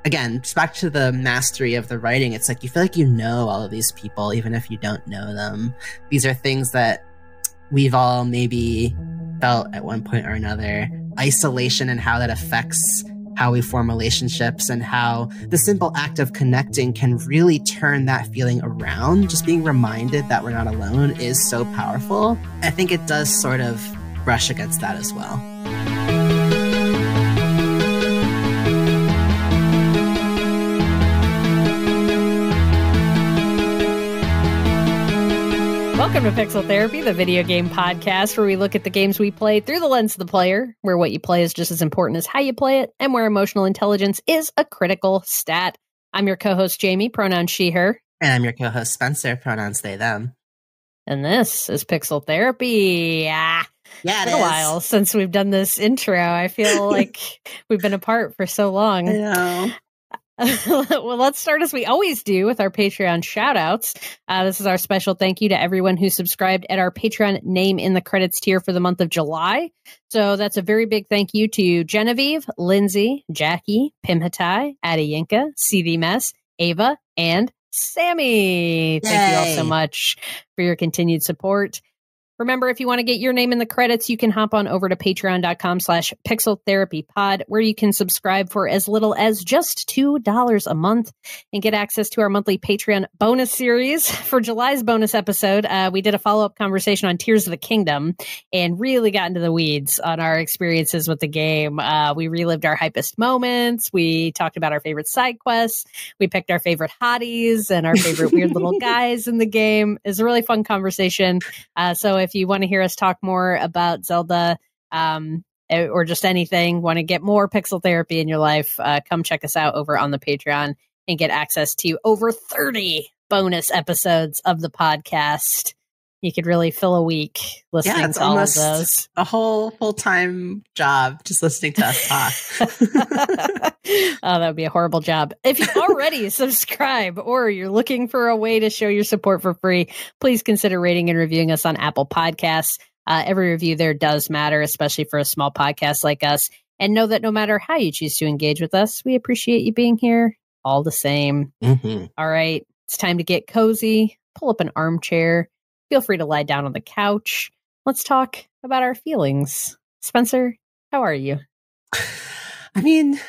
again, just back to the mastery of the writing, it's like you feel like you know all of these people, even if you don't know them. These are things that we've all maybe felt at one point or another. Isolation and how that affects how we form relationships, and how the simple act of connecting can really turn that feeling around. Just being reminded that we're not alone is so powerful. I think it does sort of brush against that as well. Welcome to Pixel Therapy, the video game podcast where we look at the games we play through the lens of the player, where what you play is just as important as how you play it, and where emotional intelligence is a critical stat. I'm your co-host, Jamie, pronouns she, her. And I'm your co-host, Spencer, pronouns they, them. And this is Pixel Therapy. Yeah, it's been a while since we've done this intro. I feel like we've been apart for so long. I know. Well, let's start as we always do with our Patreon shoutouts. This is our special thank you to everyone who subscribed at our Patreon name in the credits tier for the month of July. So that's a very big thank you to Genevieve, Lindsay, Jackie, Pimhatai, Adiyinka, CV Mess, Ava, and Sammy. Thank you all so much for your continued support. Remember, if you want to get your name in the credits, you can hop on over to patreon.com/pixeltherapypod, where you can subscribe for as little as just $2 a month and get access to our monthly Patreon bonus series. For July's bonus episode, we did a follow-up conversation on Tears of the Kingdom and really got into the weeds on our experiences with the game. We relived our hypest moments. We talked about our favorite side quests. We picked our favorite hotties and our favorite weird little guys in the game. It was a really fun conversation. So if you want to hear us talk more about Zelda or just anything, want to get more pixel therapy in your life, come check us out over on the Patreon and get access to over 30 bonus episodes of the podcast. You could really fill a week listening to all of those. A whole full-time job just listening to us talk. Oh, that would be a horrible job. If you already subscribe or you're looking for a way to show your support for free, please consider rating and reviewing us on Apple Podcasts. Every review there does matter, especially for a small podcast like us. And know that no matter how you choose to engage with us, we appreciate you being here all the same. Mm-hmm. All right, it's time to get cozy, pull up an armchair. Feel free to lie down on the couch. Let's talk about our feelings. Spencer, how are you? I mean,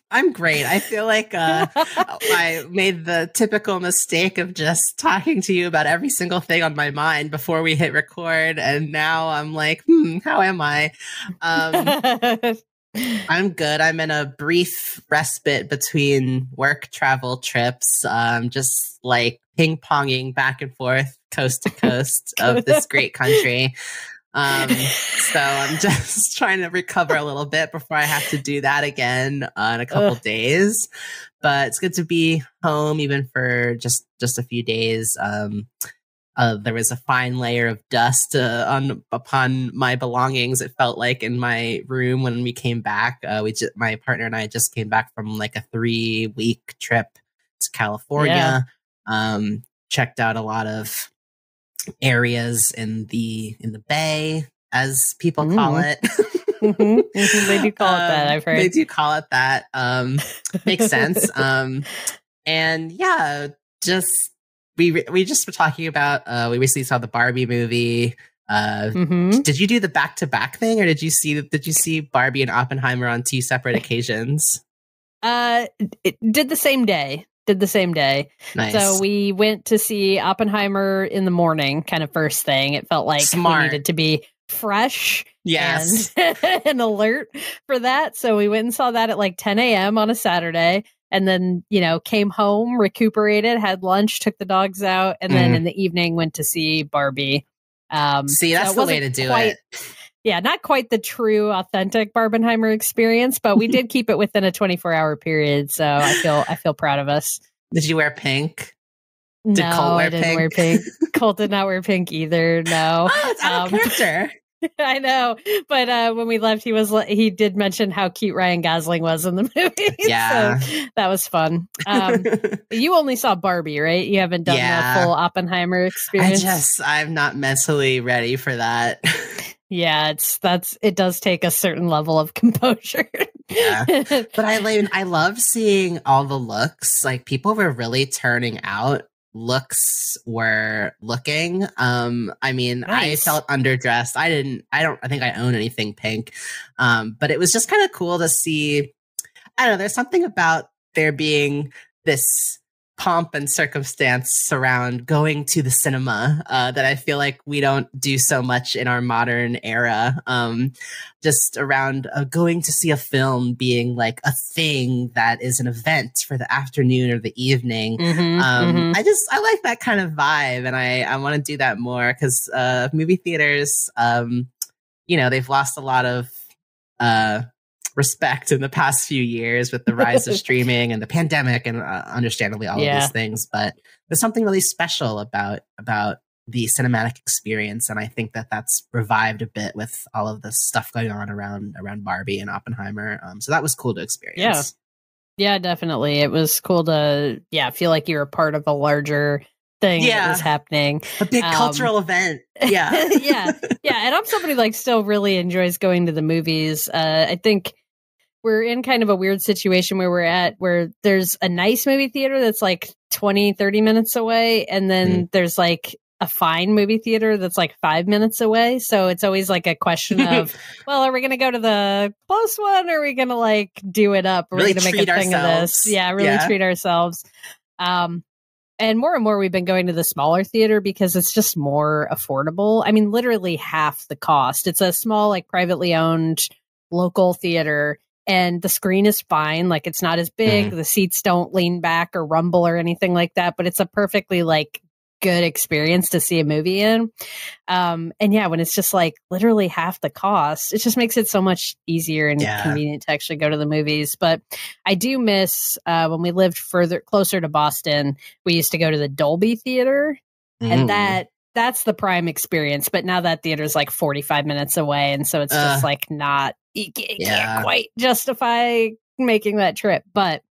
I'm great. I feel like I made the typical mistake of just talking to you about every single thing on my mind before we hit record. And now I'm like, how am I? I'm good. I'm in a brief respite between work travel trips. Just like ping-ponging back and forth, coast to coast of this great country. So I'm just trying to recover a little bit before I have to do that again in a couple days. But it's good to be home, even for just a few days. There was a fine layer of dust upon my belongings. It felt like in my room when we came back. My partner and I just came back from like a 3-week trip to California. Yeah. Checked out a lot of areas in the Bay, as people call it. They do call it that, I've heard. They do call it that. Makes sense. And yeah, we just were talking about, we recently saw the Barbie movie. Did you do the back-to-back thing, or did you see Barbie and Oppenheimer on 2 separate occasions? It did the same day. Nice. So we went to see Oppenheimer in the morning, kind of first thing. It felt like we needed to be fresh, yes, and alert for that. So we went and saw that at like 10 a.m. on a Saturday, and then, came home, recuperated, had lunch, took the dogs out, and then in the evening went to see Barbie. See, that's the way to do it. Yeah, not quite the true, authentic Barbenheimer experience, but we did keep it within a 24-hour period. So I feel proud of us. Did you wear pink? No, I didn't wear pink. Colt did not wear pink either. No, oh, it's out of character. I know, but when we left, he did mention how cute Ryan Gosling was in the movie. Yeah, so that was fun. You only saw Barbie, right? You haven't done the full Oppenheimer experience. I'm not mentally ready for that. Yeah, it does take a certain level of composure Yeah. But I love seeing all the looks. Like, people were really turning out. Looks were looking. I mean, I Nice. felt underdressed. I think I own anything pink. But it was just kind of cool to see. I don't know, there's something about there being this pomp and circumstance around going to the cinema that I feel like we don't do so much in our modern era. Just around going to see a film being like a thing that is an event for the afternoon or the evening. I like that kind of vibe, and I want to do that more because movie theaters, they've lost a lot of respect in the past few years with the rise of streaming and the pandemic and understandably all of these things. But there's something really special about the cinematic experience. And I think that that's revived a bit with all of the stuff going on around Barbie and Oppenheimer. So that was cool to experience. Yeah, definitely. It was cool to, feel like you were part of a larger thing that was happening. A big cultural event. Yeah. Yeah. And I'm somebody like still really enjoys going to the movies. I think we're in kind of a weird situation where there's a nice movie theater that's like 20, 30 minutes away. And then there's like a fine movie theater that's like 5 minutes away. So it's always like a question of, well, are we going to go to the close one? Or are we going to like do it up? Are we going to make a thing of this? Yeah, really treat ourselves. And more we've been going to the smaller theater because it's just more affordable. I mean, literally half the cost. It's a small, like privately owned local theater. And the screen is fine. Like, it's not as big. The seats don't lean back or rumble or anything like that. But it's a perfectly like good experience to see a movie in. And when it's just like literally half the cost, it just makes it so much easier and convenient to actually go to the movies. But I do miss when we lived closer to Boston, we used to go to the Dolby Theater. And that's the prime experience. But now that theater is like 45 minutes away. And so it's just like not, you can't quite justify making that trip. But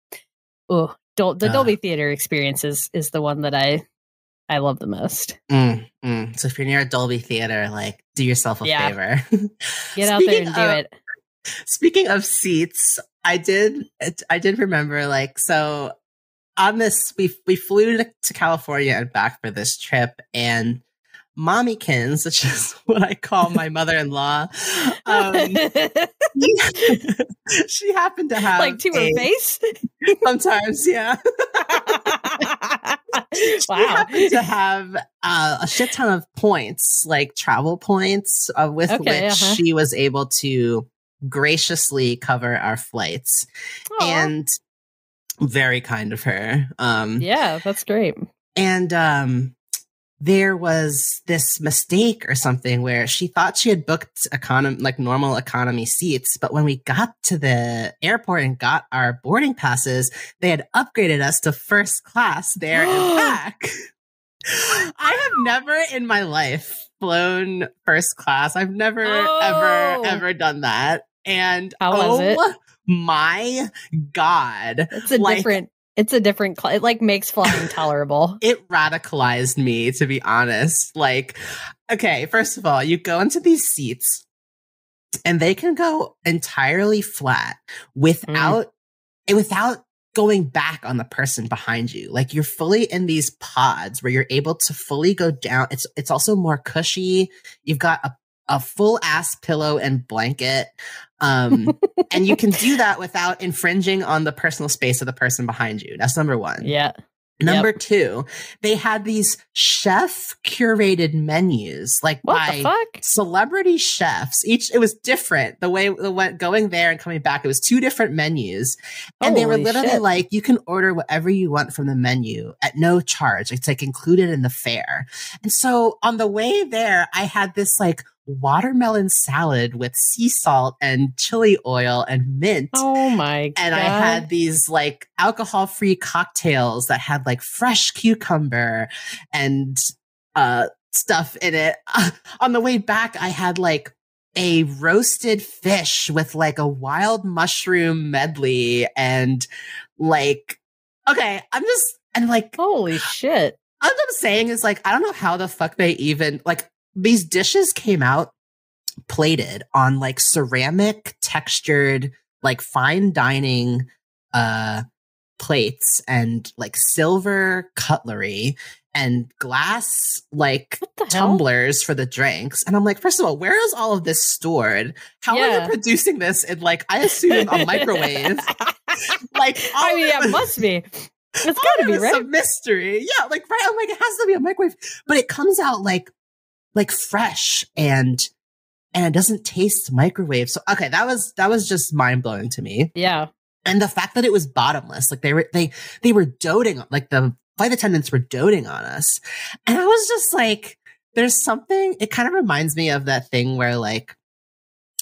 the Dolby Theater experience is the one that I love the most. So if you're near a Dolby Theater, like, do yourself a favor. Get out there and do it. Speaking of seats, I did remember, like, so on this, we flew to California and back for this trip, and Mommykins, which is what I call my mother-in-law, she happened to have, like, to her face. Sometimes, yeah. She happened to have a shit ton of points, like travel points, with which she was able to graciously cover our flights. Aww. And very kind of her. Yeah, that's great. And there was this mistake or something where she thought she had booked normal economy seats, but when we got to the airport and got our boarding passes, they had upgraded us to first class there and back. I have never in my life flown first class. I've never ever done that. And how was it? My God. It's a different, it like makes flying tolerable. It radicalized me, to be honest. Like, okay, first of all, you go into these seats and they can go entirely flat without going back on the person behind you. Like, you're fully in these pods where you're able to fully go down. It's also more cushy. You've got a full ass pillow and blanket. And you can do that without infringing on the personal space of the person behind you. That's number one. Yeah. Number two, they had these chef curated menus, like by celebrity chefs. It was different. The way it went going there and coming back, it was two different menus. And they were literally like, you can order whatever you want from the menu at no charge. It's like included in the fare. And so on the way there, I had this like watermelon salad with sea salt and chili oil and mint. Oh my God. And I had these like alcohol-free cocktails that had like fresh cucumber and stuff in it. On the way back, I had like a roasted fish with like a wild mushroom medley and like, okay, holy shit. All I'm saying is like, I don't know how the fuck they even like, these dishes came out plated on like ceramic textured like fine dining plates and like silver cutlery and glass like tumblers for the drinks. And I'm like, first of all, where is all of this stored? How are you producing this in, like, I assume a microwave? Like, I mean, it must be. It's got to be, right? It's a mystery. Yeah, like, right. I'm like, it has to be a microwave. But it comes out like fresh and it doesn't taste microwave. So, okay, that was just mind-blowing to me. Yeah. And the fact that it was bottomless, like they were doting, like the flight attendants were doting on us. And I was just like, there's something, it kind of reminds me of that thing where like,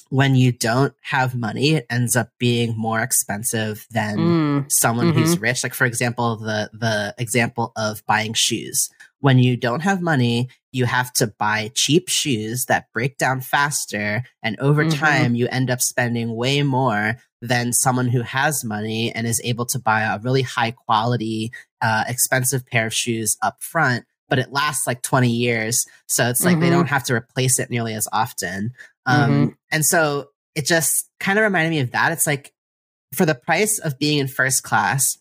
when you don't have money, it ends up being more expensive than someone who's rich. Like, for example, the example of buying shoes. When you don't have money, you have to buy cheap shoes that break down faster. And over time, you end up spending way more than someone who has money and is able to buy a really high quality, expensive pair of shoes up front, but it lasts like 20 years. So it's like they don't have to replace it nearly as often. And so it just kind of reminded me of that. It's like, for the price of being in first class,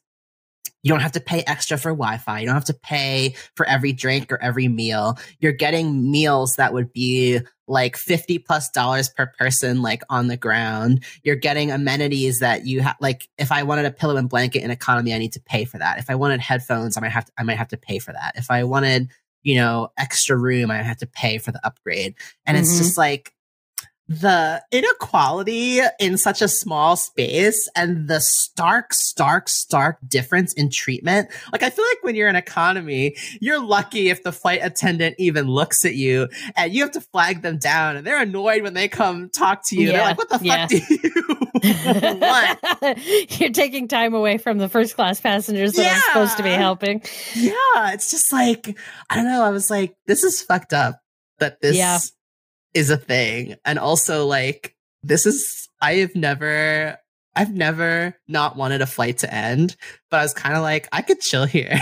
you don't have to pay extra for Wi-Fi. You don't have to pay for every drink or every meal. You're getting meals that would be like $50+ per person, like on the ground. You're getting amenities that you have. Like, if I wanted a pillow and blanket in economy, I need to pay for that. If I wanted headphones, I might have to pay for that. If I wanted, extra room, I have to pay for the upgrade. And it's just like, the inequality in such a small space and the stark difference in treatment. Like, I feel like when you're in economy, you're lucky if the flight attendant even looks at you, and you have to flag them down, and they're annoyed when they come talk to you. They're like, what the fuck do you want? You're taking time away from the first class passengers that I'm supposed to be helping. Yeah. It's just like, I don't know. I was like, this is fucked up that this is a thing. And also, like, I've never not wanted a flight to end, but I was kind of like, I could chill here.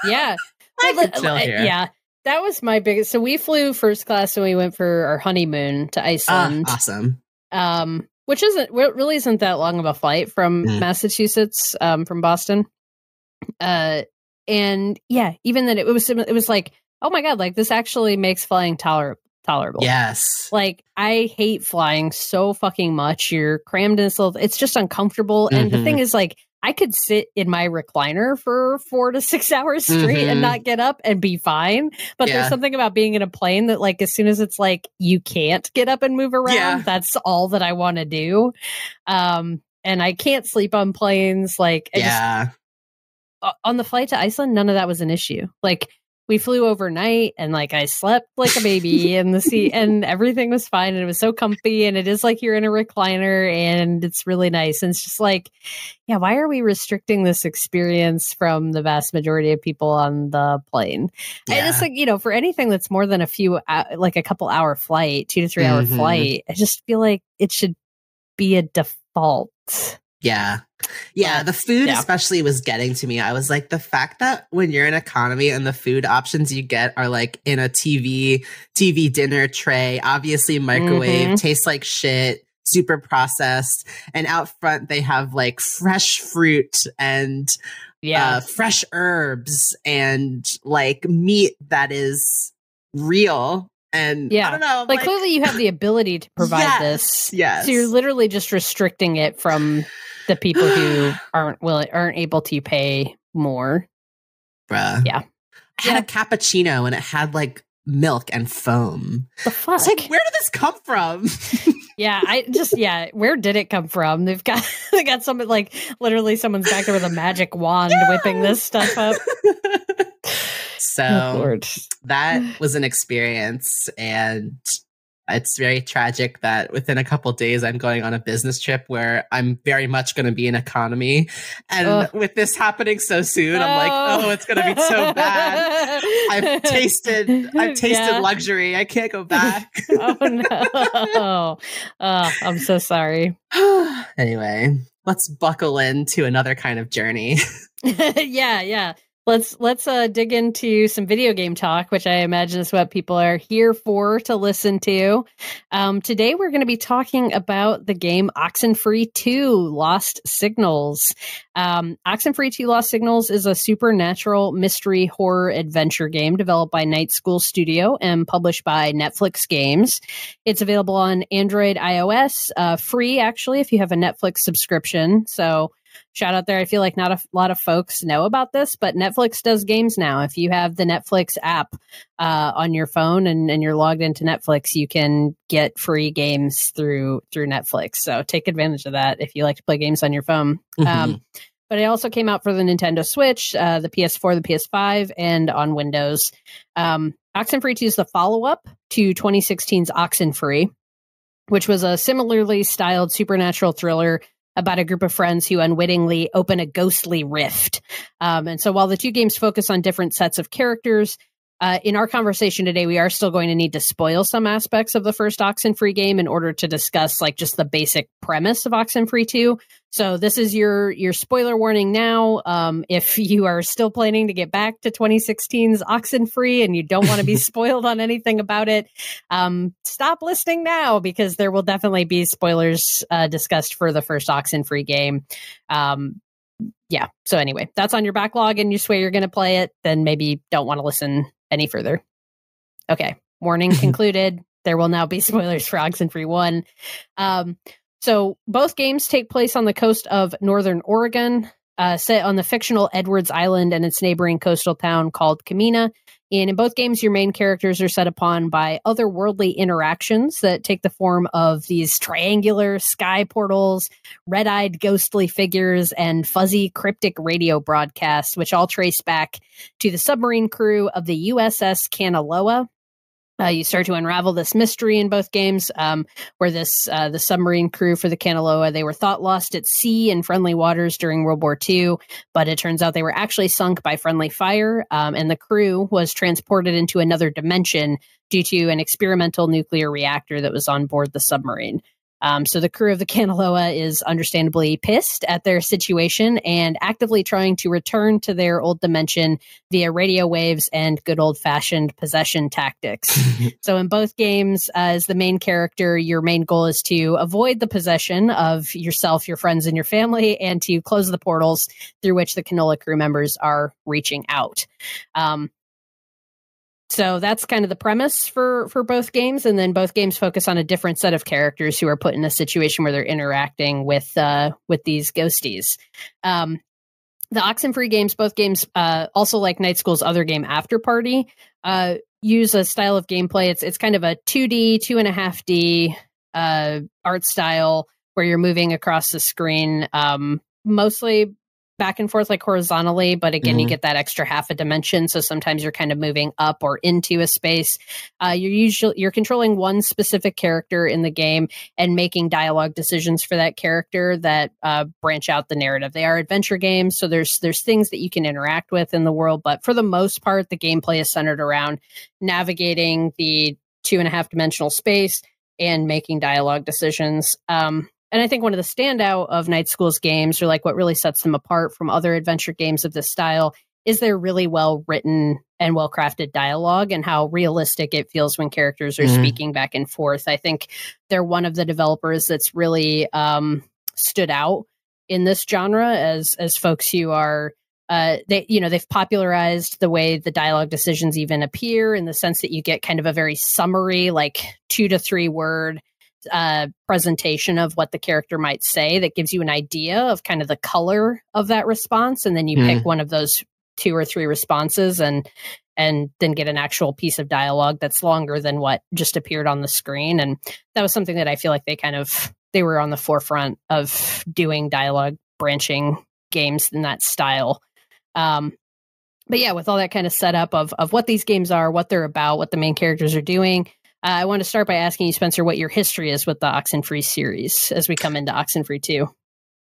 Yeah. I could chill here. Yeah. That was my biggest. So we flew first class when we went for our honeymoon to Iceland. Awesome. Which really isn't that long of a flight from Massachusetts, from Boston. And yeah, even then it was like, oh my God, like, this actually makes flying tolerable. Yes. Like, I hate flying so fucking much. You're crammed in this little, it's just uncomfortable. And the thing is, like, I could sit in my recliner for 4 to 6 hours straight and not get up and be fine. But there's something about being in a plane that, like, as soon as it's like, you can't get up and move around, that's all that I want to do. And I can't sleep on planes. Like, on the flight to Iceland, none of that was an issue. Like, we flew overnight, and like, I slept like a baby in the seat, and everything was fine, and it was so comfy, and it is like you're in a recliner, and it's really nice. And it's just like, yeah, why are we restricting this experience from the vast majority of people on the plane? And it's like, for anything that's more than like a couple hour flight, 2 to 3 hour flight, I just feel like it should be a default. Yeah. The food especially was getting to me. I was like, the fact that when you're in economy and the food options you get are like in a TV dinner tray, obviously microwave, tastes like shit, super processed. And out front they have like fresh fruit and fresh herbs and like meat that is real. And I don't know. Like, clearly you have the ability to provide this. Yes. So you're literally just restricting it from the people who aren't able to pay more. Bruh. Yeah. I had a cappuccino and it had like milk and foam. The fuck? It's like, where did this come from? Where did it come from? They got something like literally someone's back there with a magic wand whipping this stuff up. So that was an experience, and it's very tragic that within a couple of days I'm going on a business trip where I'm very much going to be in economy. And with this happening so soon, I'm like, oh, it's going to be so bad. I've tasted luxury. I can't go back. Oh, no. I'm so sorry. Anyway, let's buckle into another kind of journey. Yeah. Let's dig into some video game talk, which I imagine is what people are here for to listen to. Today we're going to be talking about the game Oxenfree II: Lost Signals. Oxenfree II: Lost Signals is a supernatural mystery horror adventure game developed by Night School Studio and published by Netflix Games. It's available on Android, iOS, free actually if you have a Netflix subscription. So shout out there. I feel like not a lot of folks know about this, but Netflix does games now. If you have the Netflix app on your phone and you're logged into Netflix, you can get free games through Netflix. So take advantage of that if you like to play games on your phone. Mm-hmm. But it also came out for the Nintendo Switch, the PS4, the PS5, and on Windows. Oxenfree 2 is the follow-up to 2016's Oxenfree, which was a similarly styled supernatural thriller about a group of friends who unwittingly open a ghostly rift. And so while the two games focus on different sets of characters, in our conversation today, we are still going to need to spoil some aspects of the first Oxenfree game in order to discuss like just the basic premise of Oxenfree 2. So this is your spoiler warning now. If you are still planning to get back to 2016's Oxenfree and you don't want to be spoiled on anything about it, stop listening now because there will definitely be spoilers discussed for the first Oxenfree game. Yeah. So anyway, that's on your backlog and you swear you're going to play it, then maybe don't want to listen any further. Okay. Warning concluded. There will now be spoilers for Oxenfree 1. So both games take place on the coast of Northern Oregon, set on the fictional Edwards Island and its neighboring coastal town called Kamina. And in both games, your main characters are set upon by otherworldly interactions that take the form of these triangular sky portals, red-eyed ghostly figures, and fuzzy cryptic radio broadcasts, which all trace back to the submarine crew of the USS Kanaloa. You start to unravel this mystery in both games, where the submarine crew for the Kanaloa, they were thought lost at sea in friendly waters during World War II, but it turns out they were actually sunk by friendly fire, and the crew was transported into another dimension due to an experimental nuclear reactor that was on board the submarine. So the crew of the Kanaloa is understandably pissed at their situation and actively trying to return to their old dimension via radio waves and good old-fashioned possession tactics. So in both games, as the main character, your main goal is to avoid the possession of yourself, your friends, and your family, and to close the portals through which the Canola crew members are reaching out. So that's kind of the premise for both games. And then both games focus on a different set of characters who are put in a situation where they're interacting with these ghosties. The Oxenfree games, both games, also like Night School's other game, After Party, use a style of gameplay. It's kind of a 2D, 2.5D art style where you're moving across the screen, mostly back and forth like horizontally, but again, you get that extra half a dimension. So sometimes you're kind of moving up or into a space. You're controlling one specific character in the game and making dialogue decisions for that character that branch out the narrative. They are adventure games, so there's things that you can interact with in the world, but for the most part, the gameplay is centered around navigating the 2.5 dimensional space and making dialogue decisions. And I think one of the standout of Night School's games, or like what really sets them apart from other adventure games of this style, is their really well written and well crafted dialogue and how realistic it feels when characters are speaking back and forth. I think they're one of the developers that's really stood out in this genre as folks who are they've popularized the way the dialogue decisions even appear, in the sense that you get kind of a very summary, like 2 to 3 word presentation of what the character might say that gives you an idea of kind of the color of that response, and then you pick one of those 2 or 3 responses and then get an actual piece of dialogue that's longer than what just appeared on the screen. And that was something that I feel like they were on the forefront of doing dialogue branching games in that style. But yeah, with all that kind of setup of what these games are, what they're about, what the main characters are doing, I want to start by asking you, Spencer, what your history is with the Oxenfree series as we come into Oxenfree 2.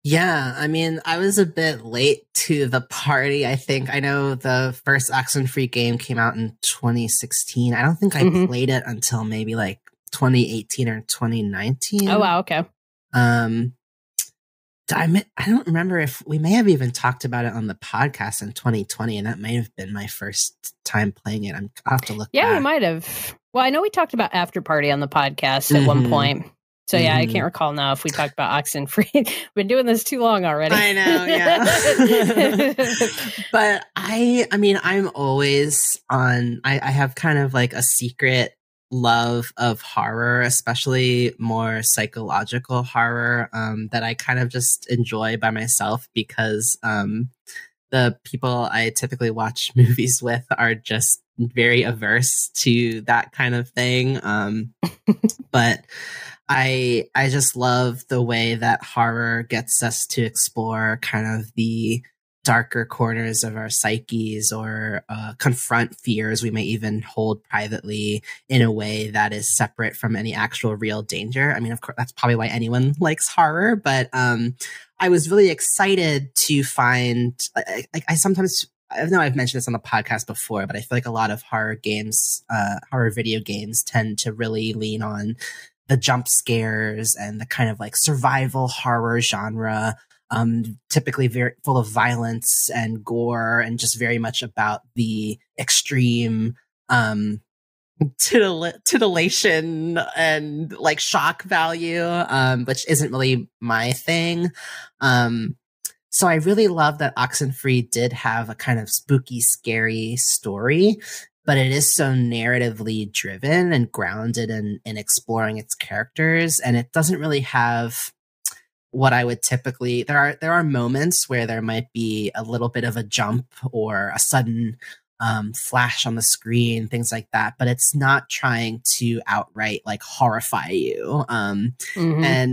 Yeah, I mean, I was a bit late to the party, I think. I know the first Oxenfree game came out in 2016. I don't think I played it until maybe like 2018 or 2019. Oh, wow, okay. I don't remember if we may have even talked about it on the podcast in 2020, and that may have been my first time playing it. I'll have to look Yeah, back. you might have. Well, I know we talked about After Party on the podcast at one point. So yeah, I can't recall now if we talked about Oxenfree. We've been doing this too long already. I know, yeah. But I mean, I'm always on, I have kind of like a secret love of horror, especially more psychological horror, that I kind of just enjoy by myself because the people I typically watch movies with are just very averse to that kind of thing. But I just love the way that horror gets us to explore kind of the darker corners of our psyches or confront fears we may even hold privately in a way that is separate from any actual real danger. I mean, of course, that's probably why anyone likes horror, but I was really excited to find, I sometimes, I know I've mentioned this on the podcast before, but I feel like a lot of horror games, horror video games tend to really lean on the jump scares and the kind of like survival horror genre, typically very full of violence and gore and just very much about the extreme titillation and like shock value, which isn't really my thing. So I really love that Oxenfree did have a kind of spooky, scary story, but it is so narratively driven and grounded in exploring its characters. And it doesn't really have what I would typically, there are moments where there might be a little bit of a jump or a sudden flash on the screen, things like that, but it's not trying to outright like horrify you. And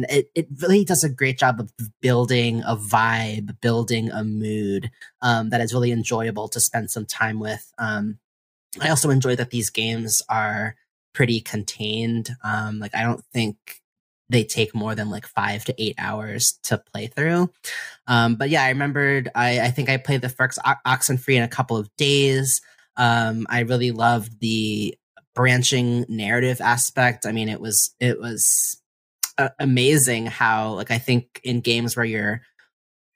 it really does a great job of building a vibe, building a mood that is really enjoyable to spend some time with. I also enjoy that these games are pretty contained. Like I don't think they take more than like 5 to 8 hours to play through. But yeah, I remembered, I think I played the first Oxenfree in a couple of days. I really loved the branching narrative aspect. I mean, it was amazing how, like, I think in games where you're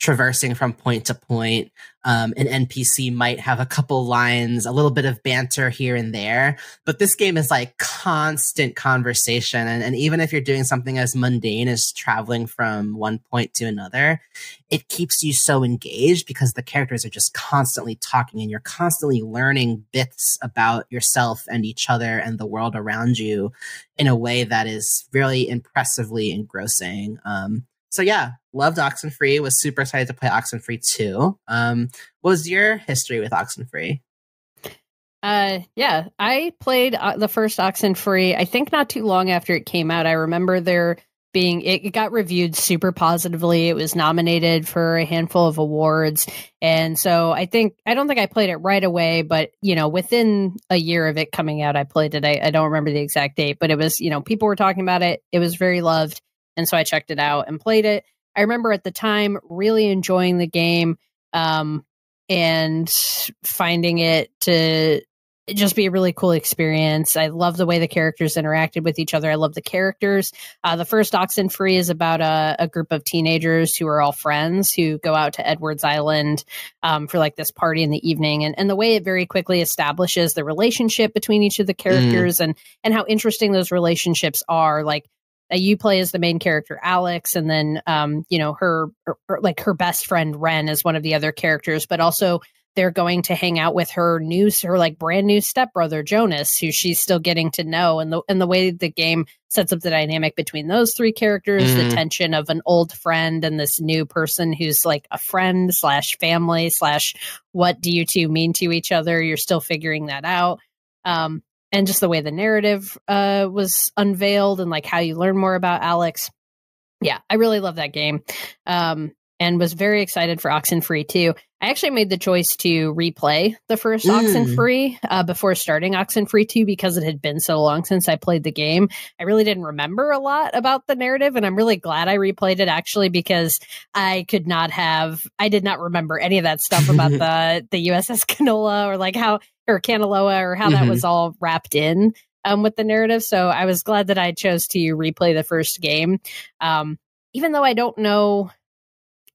traversing from point to point, an NPC might have a couple lines, a little bit of banter here and there, but this game is like constant conversation. And even if you're doing something as mundane as traveling from one point to another, it keeps you so engaged because the characters are just constantly talking and you're constantly learning bits about yourself and each other and the world around you in a way that is really impressively engrossing. So yeah, loved Oxenfree, was super excited to play Oxenfree II. What was your history with Oxenfree? Yeah, I played the first Oxenfree, I think not too long after it came out. I remember there being, it got reviewed super positively. It was nominated for a handful of awards. And so I don't think I played it right away, but, you know, within a year of it coming out, I played it. I don't remember the exact date, but it was, you know, people were talking about it. It was very loved. And so I checked it out and played it. I remember at the time really enjoying the game, and finding it to just be a really cool experience. I love the way the characters interacted with each other. I love the characters. The first Oxenfree is about a group of teenagers who are all friends who go out to Edwards Island for like this party in the evening. And the way it very quickly establishes the relationship between each of the characters and how interesting those relationships are. Like, you play as the main character, Alex, and then, you know, her best friend, Ren, is one of the other characters, but also they're going to hang out with her like brand new stepbrother, Jonas, who she's still getting to know. And the way the game sets up the dynamic between those three characters, the tension of an old friend and this new person who's like a friend / family / what do you two mean to each other? You're still figuring that out. And just the way the narrative was unveiled and like how you learn more about Alex. Yeah, I really love that game. And was very excited for Oxenfree II. I actually made the choice to replay the first Oxenfree before starting Oxenfree II because it had been so long since I played the game. I really didn't remember a lot about the narrative, and I'm really glad I replayed it actually because I did not remember any of that stuff about the USS Canola or like Kanaloa or how that was all wrapped in with the narrative. So I was glad that I chose to replay the first game. Even though I don't know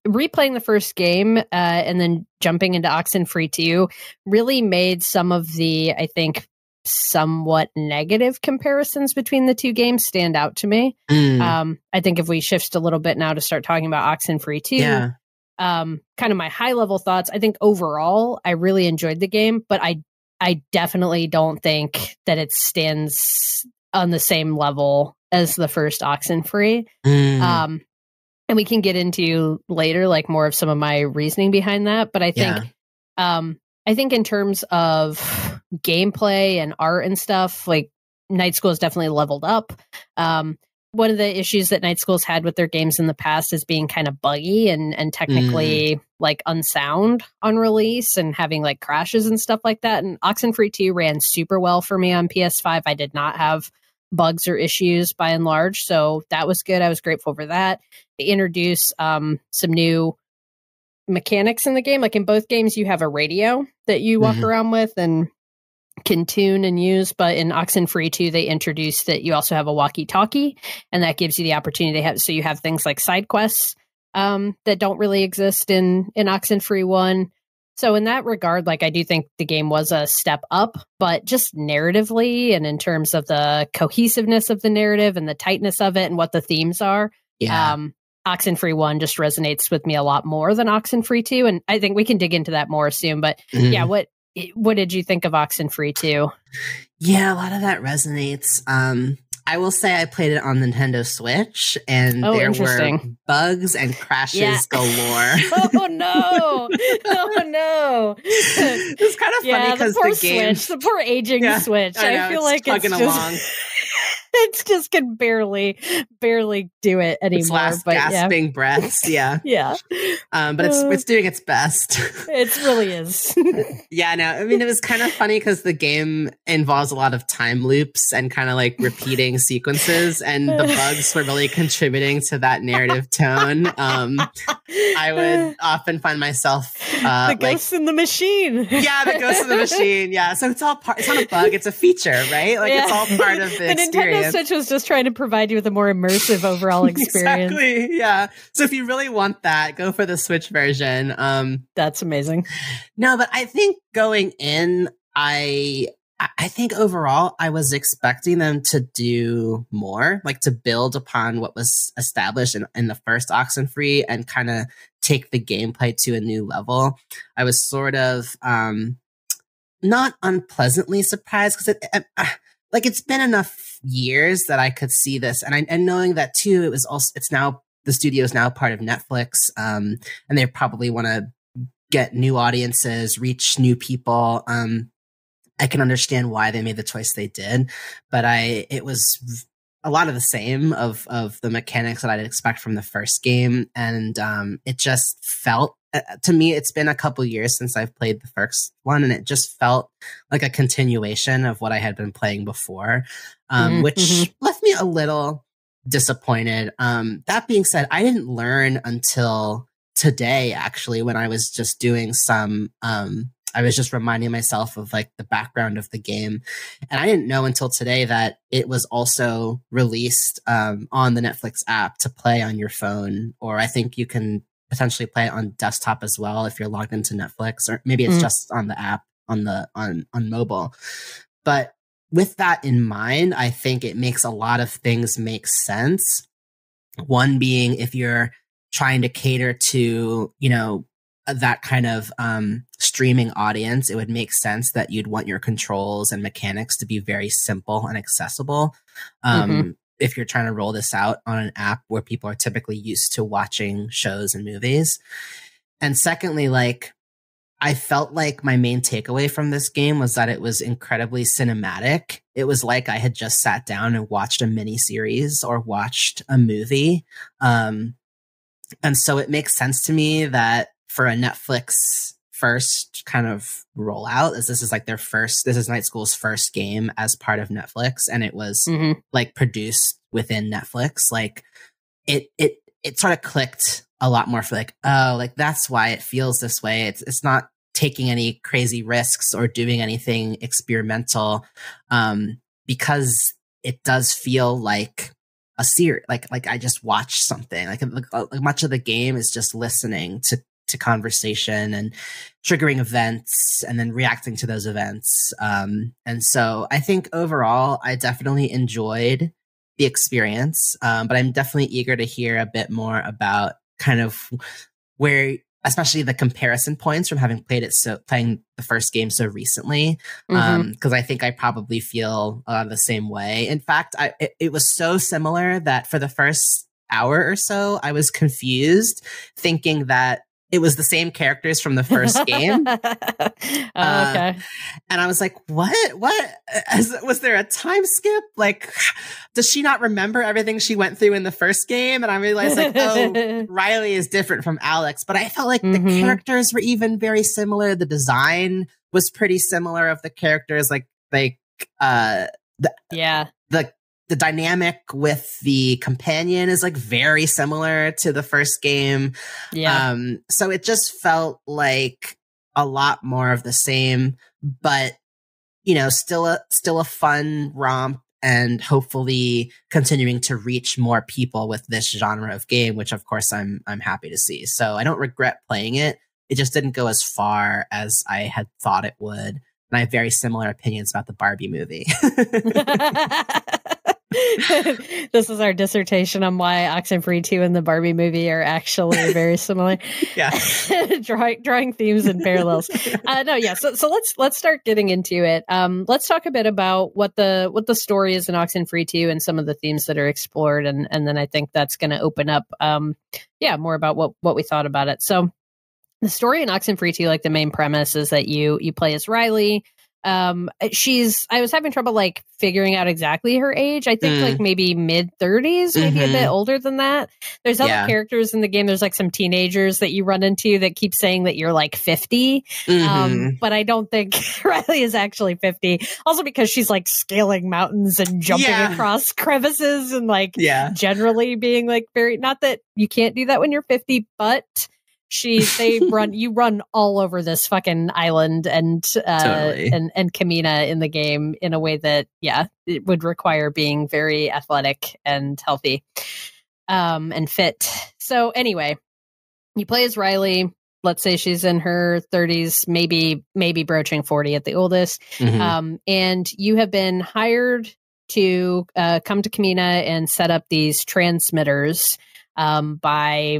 replaying the first game and then jumping into Oxenfree II really made some of the, I think, somewhat negative comparisons between the two games stand out to me. I think if we shift a little bit now to start talking about Oxenfree II, kind of my high level thoughts, I think overall I really enjoyed the game, but I definitely don't think that it stands on the same level as the first Oxenfree. And we can get into later, like more of some of my reasoning behind that. But I think in terms of gameplay and art and stuff, like Night School has definitely leveled up. One of the issues that Night School's had with their games in the past is being kind of buggy and technically like unsound on release and having like crashes and stuff like that. And Oxenfree 2 ran super well for me on PS5. I did not have bugs or issues by and large, so that was good. I was grateful for that. They introduce some new mechanics in the game. Like in both games, you have a radio that you walk around with and can tune and use, but in Oxenfree 2 they introduced that you also have a walkie-talkie, and that gives you the opportunity to have, so you have things like side quests that don't really exist in Oxenfree 1. So in that regard, like I do think the game was a step up, but just narratively and in terms of the cohesiveness of the narrative and the tightness of it and what the themes are, Oxenfree 1 just resonates with me a lot more than Oxenfree 2, and I think we can dig into that more soon. But yeah, what did you think of Oxenfree 2? Yeah, a lot of that resonates. I will say I played it on Nintendo Switch, and there were bugs and crashes galore. Oh no! Oh no! It's kind of funny because the game, the poor aging Switch. I feel like it's just along. It just can barely do it anymore. Its last gasping breaths, but it's doing its best. It really is. Yeah, no, I mean, it was kind of funny because the game involves a lot of time loops and kind of like repeating sequences, and the bugs were really contributing to that narrative tone. I would often find myself the ghost in the machine. Yeah, the ghost in the machine. Yeah, so it's all part. It's not a bug; it's a feature, right? Like it's all part of the experience. Nintendo Switch was just trying to provide you with a more immersive overall experience. Exactly. Yeah. So if you really want that, go for the Switch version. That's amazing. No, but I think going in, I think overall I was expecting them to do more, like to build upon what was established in the first Oxenfree and kind of take the gameplay to a new level. I was sort of not unpleasantly surprised because like it's been enough years that I could see this, and knowing that too, it's now the studio is now part of Netflix, and they probably want to get new audiences, reach new people. I can understand why they made the choice they did, but it was a lot of the same of the mechanics that I'd expect from the first game, and it just felt. To me, it's been a couple years since I've played the first one, and it just felt like a continuation of what I had been playing before, which left me a little disappointed. That being said, I didn't learn until today, actually, when I was just doing some, I was just reminding myself of like the background of the game. And I didn't know until today that it was also released on the Netflix app to play on your phone, or I think you can potentially play it on desktop as well if you're logged into Netflix, or maybe it's just on the app on mobile. But with that in mind, I think it makes a lot of things make sense. One being, if you're trying to cater to, that kind of streaming audience, it would make sense that you'd want your controls and mechanics to be very simple and accessible. If you're trying to roll this out on an app where people are typically used to watching shows and movies. And secondly, like, I felt like my main takeaway from this game was that it was incredibly cinematic. It was like I had just sat down and watched a mini series or watched a movie. And so it makes sense to me that for a Netflix first kind of rollout, as this is like this is Night School's first game as part of Netflix, and it was like produced within Netflix. Like it sort of clicked a lot more for like, oh, like that's why it feels this way. It's not taking any crazy risks or doing anything experimental, because it does feel like a series, like I just watched something. Like much of the game is just listening to conversation and triggering events and then reacting to those events. And so I think overall, I definitely enjoyed the experience, but I'm definitely eager to hear a bit more about kind of where, especially the comparison points from having playing the first game so recently. Because I think I probably feel a lot of the same way. In fact, it was so similar that for the first hour or so, I was confused, thinking that it was the same characters from the first game. Okay. And I was like, what? Was there a time skip? Like, does she not remember everything she went through in the first game? And I realized, like, oh, Riley is different from Alex. But I felt like the characters were even very similar. The design was pretty similar of the characters. The dynamic with the companion is like very similar to the first game. Yeah. So it just felt like a lot more of the same, but still a fun romp, and hopefully continuing to reach more people with this genre of game, which of course I'm happy to see. So I don't regret playing it. It just didn't go as far as I had thought it would. And I have very similar opinions about the Barbie movie. This is our dissertation on why Oxenfree II and the Barbie movie are actually very similar. Yeah. drawing themes and parallels. So let's start getting into it. Let's talk a bit about what the story is in Oxenfree II and some of the themes that are explored, and then I think that's going to open up more about what we thought about it. So the story in Oxenfree II, like the main premise is that you play as Riley. I was having trouble like figuring out exactly her age. I think like maybe mid-30s, maybe a bit older than that. There's other characters in the game. There's like some teenagers that you run into that keep saying that you're like 50. But I don't think Riley is actually 50. Also because she's like scaling mountains and jumping across crevices and like generally being like very, not that you can't do that when you're 50, but you run all over this fucking island and totally. and Kamina in the game in a way that it would require being very athletic and healthy and fit. So anyway, you play as Riley. Let's say she's in her 30s, maybe broaching 40 at the oldest. And you have been hired to come to Kamina and set up these transmitters by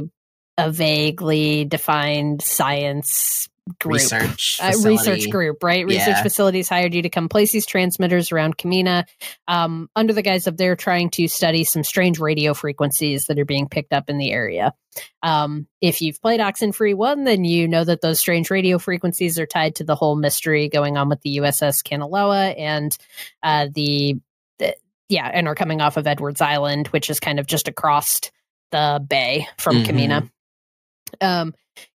a vaguely defined science group. Research group, right? Research facilities hired you to come place these transmitters around Kamina under the guise of they're trying to study some strange radio frequencies that are being picked up in the area. If you've played Oxenfree I, then you know that those strange radio frequencies are tied to the whole mystery going on with the USS Kanaloa and and are coming off of Edwards Island, which is kind of just across the bay from Kamina.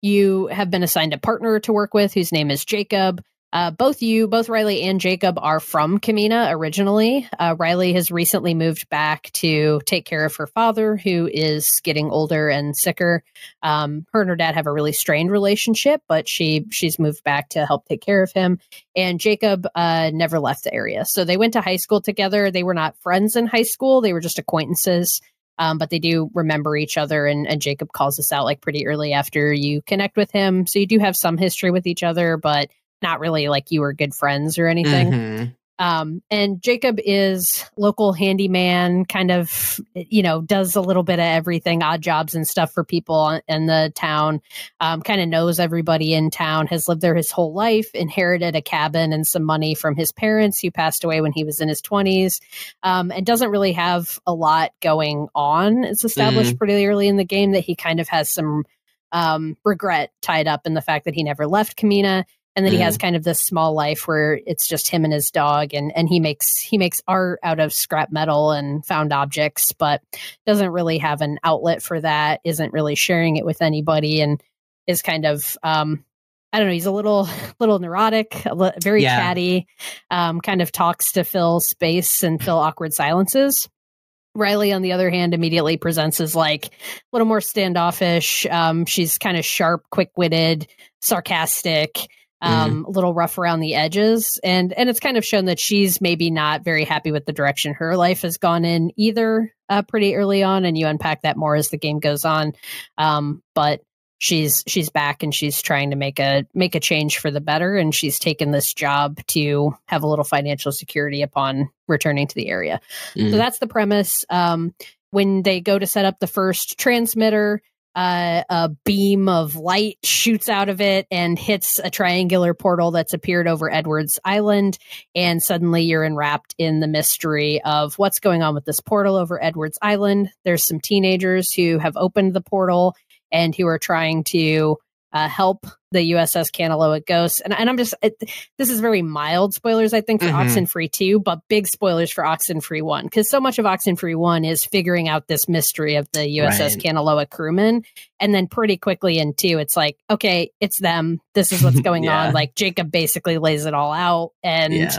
You have been assigned a partner to work with whose name is Jacob. Both Riley and Jacob are from Kamina originally. Riley has recently moved back to take care of her father, who is getting older and sicker. Her and her dad have a really strained relationship, but she's moved back to help take care of him. And Jacob never left the area. So they went to high school together. They were not friends in high school. They were just acquaintances. But they do remember each other, and Jacob calls this out like pretty early after you connect with him. So you do have some history with each other, but not really like you were good friends or anything. And Jacob is local handyman, kind of, does a little bit of everything, odd jobs and stuff for people in the town, kind of knows everybody in town, has lived there his whole life, inherited a cabin and some money from his parents who passed away when he was in his 20s, and doesn't really have a lot going on. It's established pretty early in the game that he kind of has some regret tied up in the fact that he never left Kamina. And then he has kind of this small life where it's just him and his dog, and he makes art out of scrap metal and found objects, but doesn't really have an outlet for that, isn't really sharing it with anybody, and is kind of I don't know, he's a little neurotic, very chatty, kind of talks to fill space and fill awkward silences. Riley, on the other hand, immediately presents as like a little more standoffish. She's kind of sharp, quick-witted, sarcastic. a little rough around the edges. And it's kind of shown that she's maybe not very happy with the direction her life has gone in either, pretty early on. And you unpack that more as the game goes on. But she's back and she's trying to make a change for the better. And she's taken this job to have a little financial security upon returning to the area. So that's the premise. When they go to set up the first transmitter, a beam of light shoots out of it and hits a triangular portal that's appeared over Edwards Island. And suddenly you're enwrapped in the mystery of what's going on with this portal over Edwards Island. There's some teenagers who have opened the portal and who are trying to help the USS Kanaloa Ghost. And I'm just, this is very mild spoilers, I think, for Oxenfree II, but big spoilers for Oxenfree I, because so much of Oxenfree I is figuring out this mystery of the USS Kanaloa crewmen. And then pretty quickly in 2, it's like, okay, it's them. This is what's going on. Like Jacob basically lays it all out. And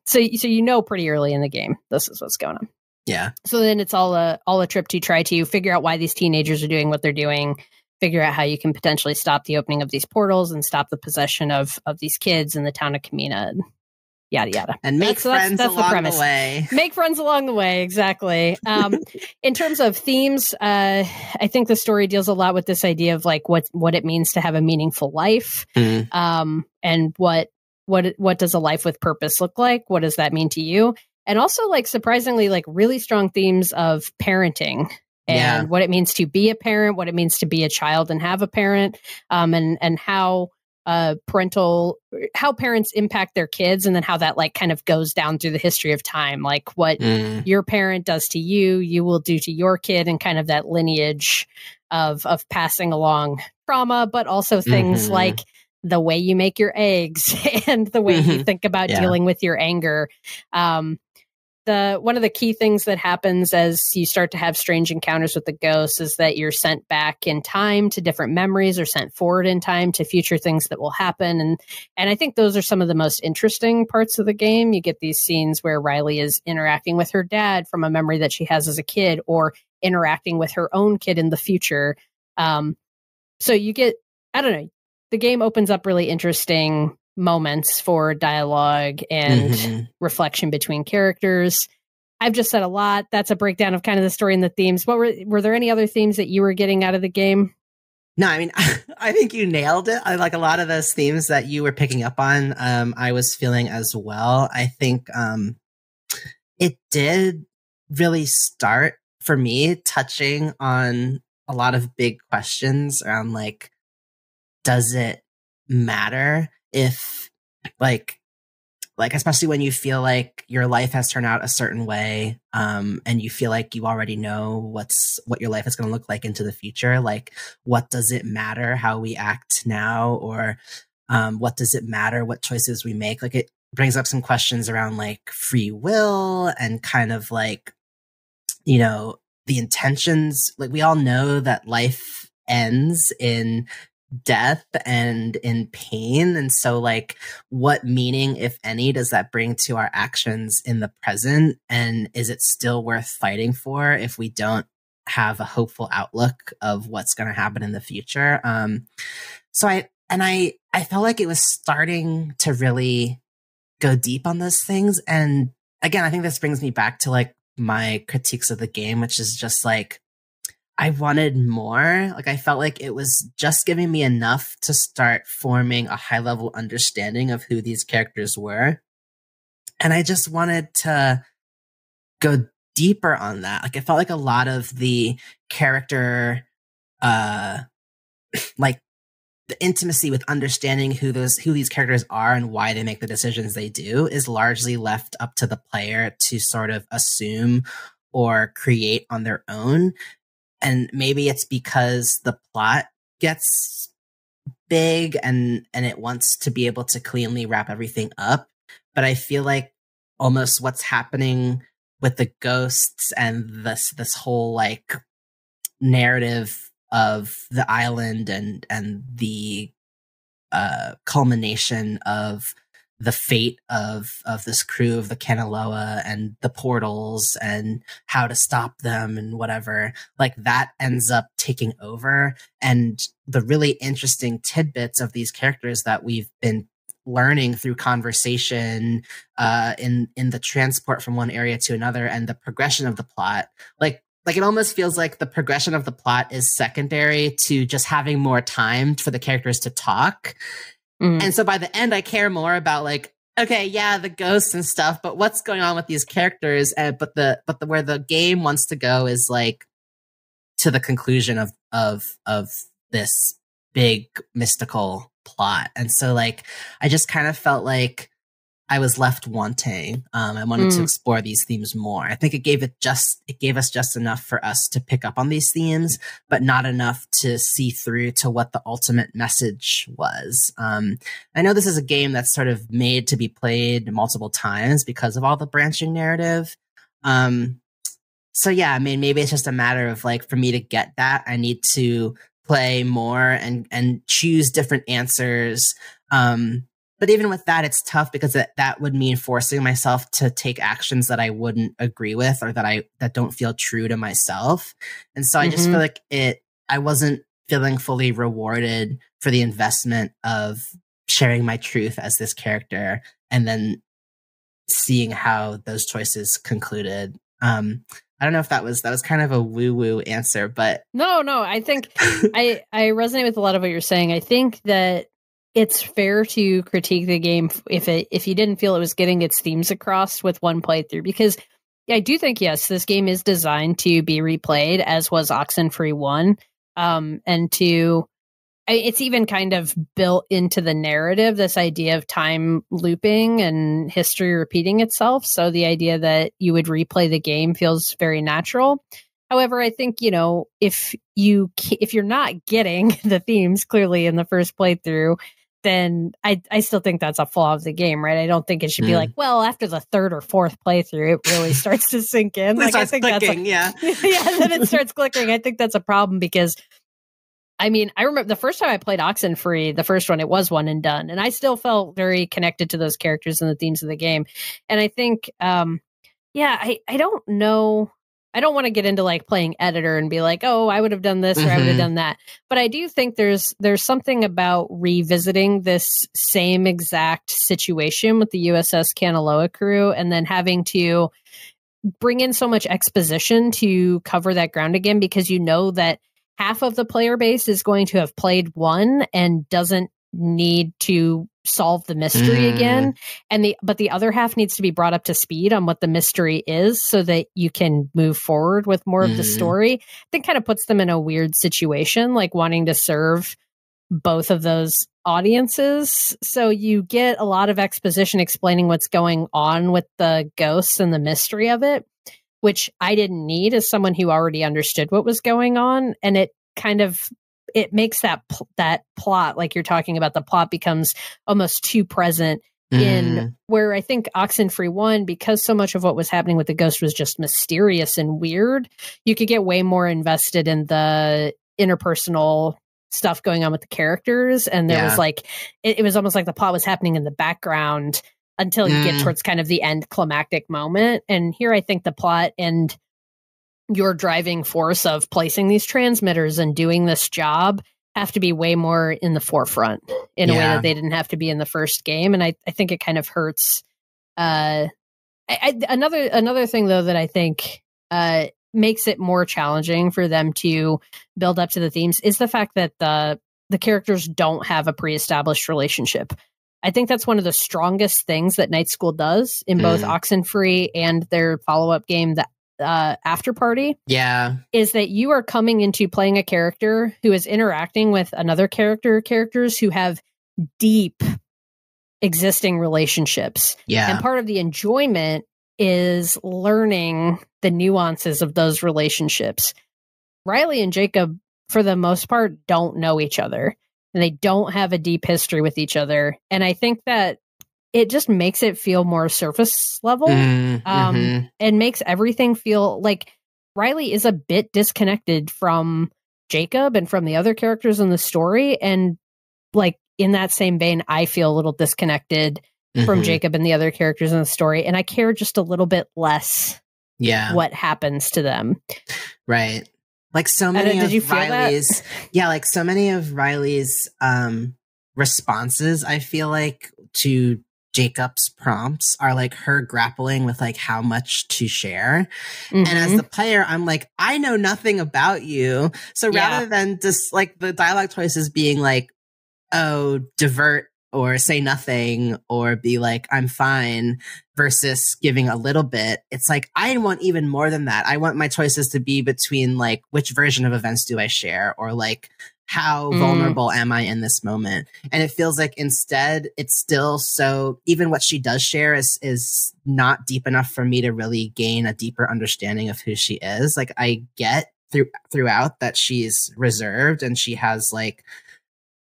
so you know pretty early in the game, this is what's going on. Yeah. So then it's all a trip to try to figure out why these teenagers are doing what they're doing, figure out how you can potentially stop the opening of these portals and stop the possession of these kids in the town of Kamina, and yada yada. And make friends along the way. Make friends along the way, exactly. In terms of themes, I think the story deals a lot with this idea of like what it means to have a meaningful life, and what does a life with purpose look like? What does that mean to you? And also, like, surprisingly, like really strong themes of parenting. And what it means to be a parent, what it means to be a child and have a parent, and how parents impact their kids, and then how that like kind of goes down through the history of time, like what your parent does to you, you will do to your kid, and kind of that lineage of passing along trauma, but also things like the way you make your eggs and the way you think about dealing with your anger. One of the key things that happens as you start to have strange encounters with the ghosts is that you're sent back in time to different memories, or sent forward in time to future things that will happen. And I think those are some of the most interesting parts of the game. You get these scenes where Riley is interacting with her dad from a memory that she has as a kid, or interacting with her own kid in the future. So you get, I don't know, the game opens up really interesting moments for dialogue and reflection between characters. I've just said a lot. That's a breakdown of kind of the story and the themes. What were there any other themes that you were getting out of the game? No, I mean, I think you nailed it. I like a lot of those themes that you were picking up on. I was feeling as well. I think it did really start for me touching on a lot of big questions around like, does it matter if like especially when you feel like your life has turned out a certain way, and you feel like you already know what your life is going to look like into the future, like what does it matter how we act now, or what does it matter what choices we make? Like it brings up some questions around like free will and kind of like, you know, the intentions. Like we all know that life ends in death and in pain. And so like what meaning, if any, does that bring to our actions in the present? And is it still worth fighting for if we don't have a hopeful outlook of what's going to happen in the future? So I felt like it was starting to really go deep on those things. And again, I think this brings me back to like my critiques of the game, which is just like, I wanted more. Like I felt like it was just giving me enough to start forming a high level understanding of who these characters were. And I just wanted to go deeper on that. Like I felt like a lot of the character, like the intimacy with understanding who these characters are and why they make the decisions they do is largely left up to the player to sort of assume or create on their own. And maybe it's because the plot gets big and it wants to be able to cleanly wrap everything up. But I feel like almost what's happening with the ghosts and this whole like narrative of the island and the culmination of the fate of this crew of the Kanaloa and the portals and how to stop them and whatever, like that ends up taking over. And the really interesting tidbits of these characters that we've been learning through conversation in the transport from one area to another and the progression of the plot, like it almost feels like the progression of the plot is secondary to just having more time for the characters to talk. And so by the end, I care more about like, okay, yeah, the ghosts and stuff, but what's going on with these characters? But the where the game wants to go is like to the conclusion of this big mystical plot. And so like, I just kind of felt like I was left wanting. I wanted to explore these themes more. I think it gave us just enough for us to pick up on these themes, but not enough to see through to what the ultimate message was. I know this is a game that's sort of made to be played multiple times because of all the branching narrative. So yeah, I mean, maybe it's just a matter of like, for me to get that, I need to play more and choose different answers. But even with that, it's tough because that would mean forcing myself to take actions that I wouldn't agree with or that don't feel true to myself. And so I just feel like I wasn't feeling fully rewarded for the investment of sharing my truth as this character and then seeing how those choices concluded. I don't know if that was kind of a woo-woo answer, but no, I think I resonate with a lot of what you're saying. I think that it's fair to critique the game if you didn't feel it was getting its themes across with one playthrough, because I do think, yes, this game is designed to be replayed, as was Oxenfree I, and it's even kind of built into the narrative, this idea of time looping and history repeating itself. So the idea that you would replay the game feels very natural. However, I think, if you're not getting the themes clearly in the first playthrough, then I still think that's a flaw of the game, right? I don't think it should be like, well, after the third or fourth playthrough, it really starts to sink in. Like, I think clicking, yeah. Then it starts clicking. I think that's a problem because, I mean, I remember the first time I played Oxenfree, the first one, it was one and done. And I still felt very connected to those characters and the themes of the game. And I think, I don't know. I don't want to get into like playing editor and be like, oh, I would have done this or I would have done that. But I do think there's something about revisiting this same exact situation with the USS Kanaloa crew and then having to bring in so much exposition to cover that ground again, because you know that half of the player base is going to have played one and doesn't need to solve the mystery again, but the other half needs to be brought up to speed on what the mystery is so that you can move forward with more of the story. I think kind of puts them in a weird situation, like wanting to serve both of those audiences. So you get a lot of exposition explaining what's going on with the ghosts and the mystery of it, which I didn't need as someone who already understood what was going on. And it kind of it makes that plot, like you're talking about, the plot becomes almost too present in where I think Oxenfree I, because so much of what was happening with the ghost was just mysterious and weird, you could get way more invested in the interpersonal stuff going on with the characters. And there was like, it was almost like the plot was happening in the background until you get towards kind of the end climactic moment. And here I think the plot and your driving force of placing these transmitters and doing this job have to be way more in the forefront in a way that they didn't have to be in the first game. And I think it kind of hurts. Another thing though, that I think makes it more challenging for them to build up to the themes is the fact that the characters don't have a pre-established relationship. I think that's one of the strongest things that Night School does in both Oxenfree and their follow-up game, the After Party, is that you are coming into playing a character who is interacting with another characters who have deep existing relationships. And part of the enjoyment is learning the nuances of those relationships. Riley and Jacob, for the most part, don't know each other, and they don't have a deep history with each other. And I think that it just makes it feel more surface level, and makes everything feel like Riley is a bit disconnected from Jacob and from the other characters in the story. And like in that same vein, I feel a little disconnected from Jacob and the other characters in the story, and I care just a little bit less what happens to them. Right. Like so many of Riley's like so many of Riley's responses, I feel like, to Jacob's prompts are like her grappling with like how much to share. And as the player, I'm like, I know nothing about you. So rather than just like the dialogue choices being like, oh, divert or say nothing or be like, I'm fine, versus giving a little bit, it's like, I want even more than that. I want my choices to be between like, which version of events do I share? Or like, how vulnerable am I in this moment? And it feels like instead it's still so, even what she does share is not deep enough for me to really gain a deeper understanding of who she is. Like I get throughout that she's reserved and she has like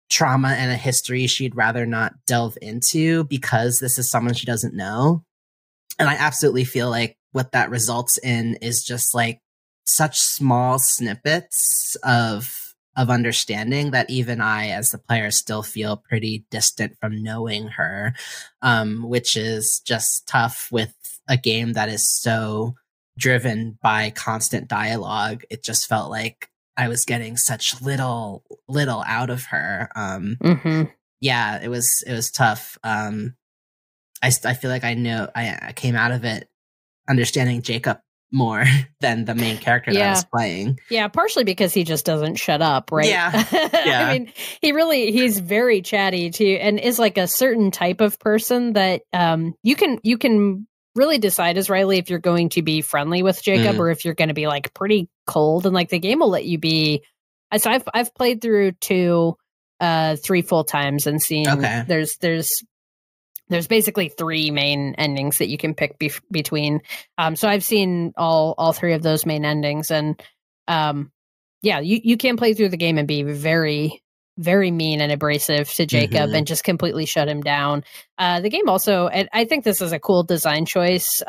trauma and a history she'd rather not delve into because this is someone she doesn't know. And I absolutely feel like what that results in is just like such small snippets of understanding that even I, as the player, still feel pretty distant from knowing her, which is just tough with a game that is so driven by constant dialogue. It just felt like I was getting such little out of her. Yeah, it was tough. I feel like I came out of it understanding Jacob more than the main character that I was playing. Yeah, partially because he just doesn't shut up, right? Yeah. I mean, he's very chatty too, and is like a certain type of person that you can really decide as Riley if you're going to be friendly with Jacob or if you're going to be like pretty cold, and like the game will let you be. So I've played through 3 full times and seen there's basically 3 main endings that you can pick between. So I've seen all 3 of those main endings, and you can play through the game and be very, very mean and abrasive to Jacob and just completely shut him down. The game also, I think this is a cool design choice.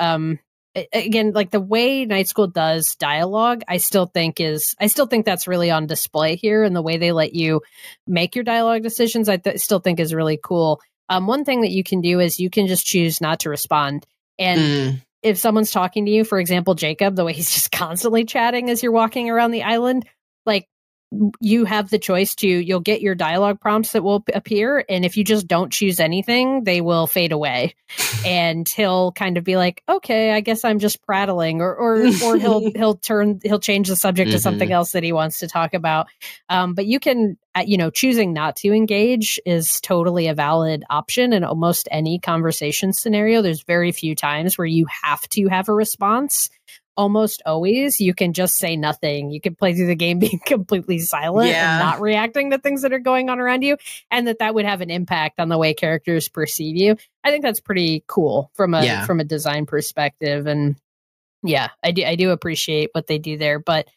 Again, like the way Night School does dialogue, I still think that's really on display here, and the way they let you make your dialogue decisions, I still think is really cool. One thing that you can do is you can just choose not to respond. And if someone's talking to you, for example, Jacob, the way he's just constantly chatting as you're walking around the island, like you have the choice you'll get your dialogue prompts that will appear. And if you just don't choose anything, they will fade away. And he'll kind of be like, okay, I guess I'm just prattling, or he'll change the subject to something else that he wants to talk about. But you can, choosing not to engage is totally a valid option in almost any conversation scenario. There's very few times where you have to have a response. Almost always you can just say nothing. You can play through the game being completely silent and not reacting to things that are going on around you, and that would have an impact on the way characters perceive you. I think that's pretty cool from a design perspective. And I do appreciate what they do there. But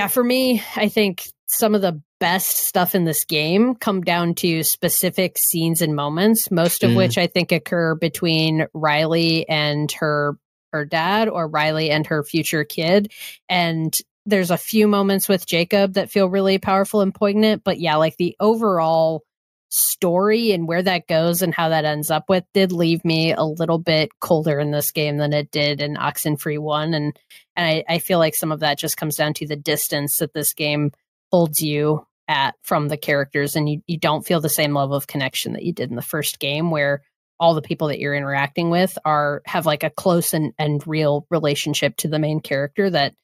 for me, I think some of the best stuff in this game come down to specific scenes and moments, most of which I think occur between Riley and her dad, or Riley and her future kid. And there's a few moments with Jacob that feel really powerful and poignant, but like the overall story and where that goes and how that ends up with did leave me a little bit colder in this game than it did in Oxenfree 1. And I feel like some of that just comes down to the distance that this game holds you at from the characters, and you don't feel the same level of connection that you did in the first game, where all the people that you're interacting with have like a close and real relationship to the main character that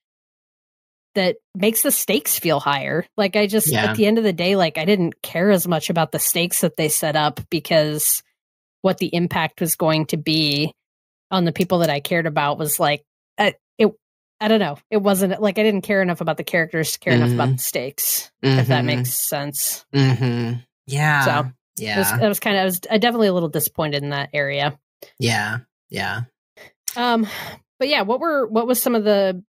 makes the stakes feel higher. Like at the end of the day, like I didn't care as much about the stakes that they set up, because what the impact was going to be on the people that I cared about was like, I don't know. It wasn't like I didn't care enough about the characters to care enough about the stakes, if that makes sense. Yeah. So I was definitely a little disappointed in that area. Yeah. But what was some of the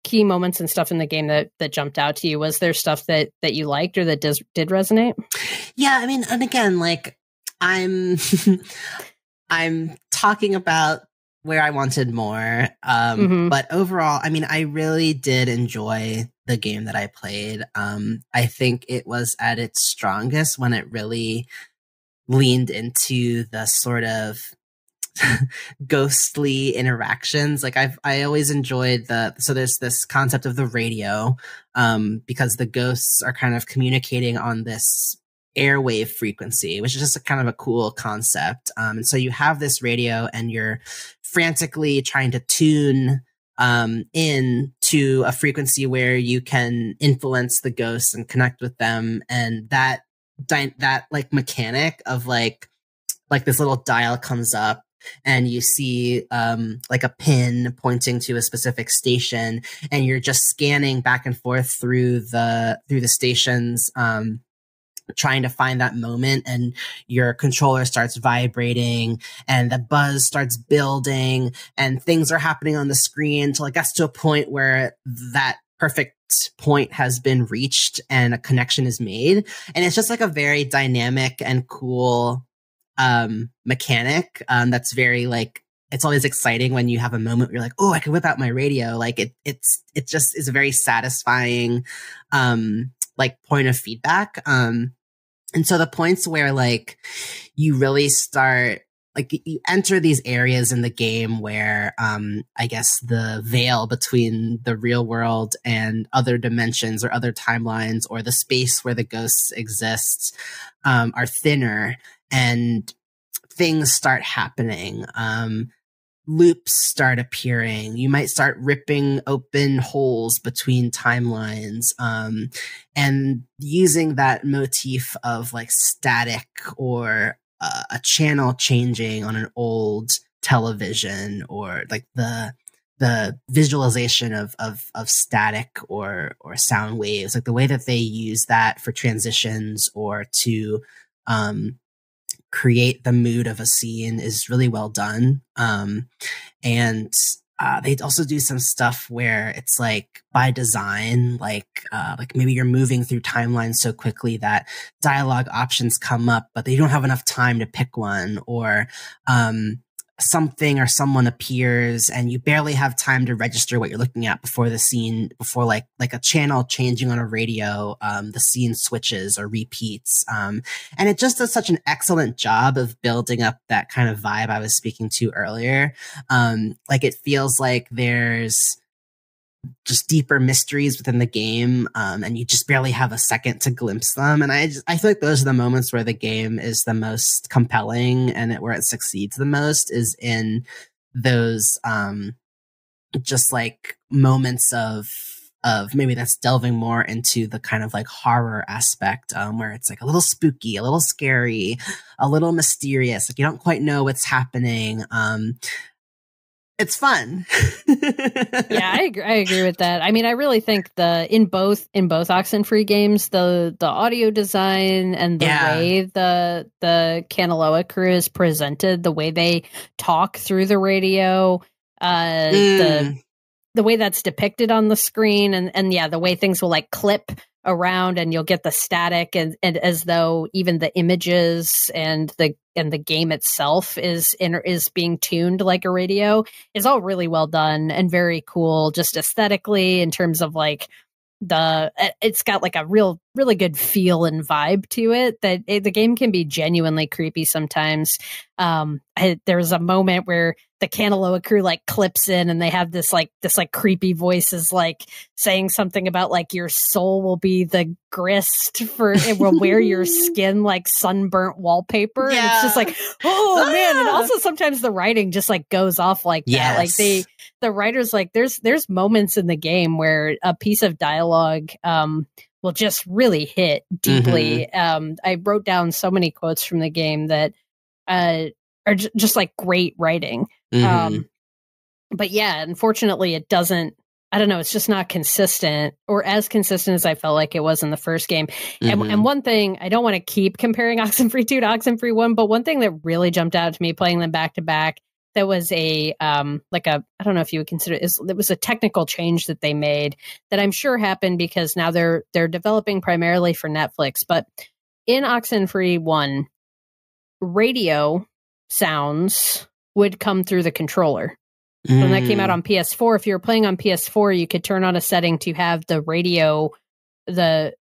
key moments and stuff in the game that jumped out to you? Was there stuff that you liked or that did resonate? Yeah, I mean, and again, like I'm talking about where I wanted more. But overall, I mean, I really did enjoy the game that I played. I think it was at its strongest when it really leaned into the sort of ghostly interactions. Like I always enjoyed so there's this concept of the radio, because the ghosts are kind of communicating on this airwave frequency, which is just a kind of a cool concept. And so you have this radio and you're frantically trying to tune in to a frequency where you can influence the ghosts and connect with them. And that like mechanic of like this little dial comes up and you see like a pin pointing to a specific station, and you're just scanning back and forth through the stations, trying to find that moment, and your controller starts vibrating and the buzz starts building and things are happening on the screen until it gets to a point where that perfect point has been reached and a connection is made. And it's just like a very dynamic and cool mechanic that's very like, it's always exciting when you have a moment where you're like, oh, I can whip out my radio. Like it just is a very satisfying like point of feedback. And so the points where like you really start, like you enter these areas in the game where I guess the veil between the real world and other dimensions or other timelines or the space where the ghosts exist are thinner, and things start happening. Loops start appearing. You might start ripping open holes between timelines, and using that motif of like static or a channel changing on an old television, or like the visualization of static or sound waves, like the way that they use that for transitions or to create the mood of a scene is really well done. And they also do some stuff where it's like by design, like maybe you're moving through timelines so quickly that dialogue options come up, but they don't have enough time to pick one, or something or someone appears and you barely have time to register what you're looking at before like a channel changing on a radio, the scene switches or repeats. And it just does such an excellent job of building up that kind of vibe I was speaking to earlier. Like it feels like there's just deeper mysteries within the game, and you just barely have a second to glimpse them. And I feel like those are the moments where the game is the most compelling, and where it succeeds the most is in those just like moments of maybe that's delving more into the kind of like horror aspect, where it's like a little spooky, a little scary, a little mysterious, like you don't quite know what's happening. It's fun. Yeah, I agree with that. I mean, I really think in both Oxenfree games, the audio design and the way the Kanaloa crew is presented, the way they talk through the radio, the way that's depicted on the screen, and the way things will like clip around and you'll get the static, and as though even the images and the game itself is being tuned like a radio, is all really well done and very cool, just aesthetically, in terms of like it's got like a really good feel and vibe to it, that the game can be genuinely creepy sometimes. There's a moment where the Kanaloa crew like clips in and they have this creepy voices like saying something about like your soul will be the grist for it will wear your skin like sunburnt wallpaper. And it's just like, oh man. And also sometimes the writing just like goes off like that. Like the writers, like there's moments in the game where a piece of dialogue will just really hit deeply. I wrote down so many quotes from the game that are just like great writing. But yeah, unfortunately it doesn't, I don't know, it's just not consistent, or as consistent as I felt like it was in the first game. And one thing, I don't want to keep comparing Oxenfree II to Oxenfree 1, but one thing that really jumped out to me playing them back to back, that was I don't know if you would consider it was a technical change that they made that I'm sure happened because now they're developing primarily for Netflix. But in Oxenfree 1, radio sounds would come through the controller. When that came out on PS4, if you were playing on PS4, you could turn on a setting to have the radio, the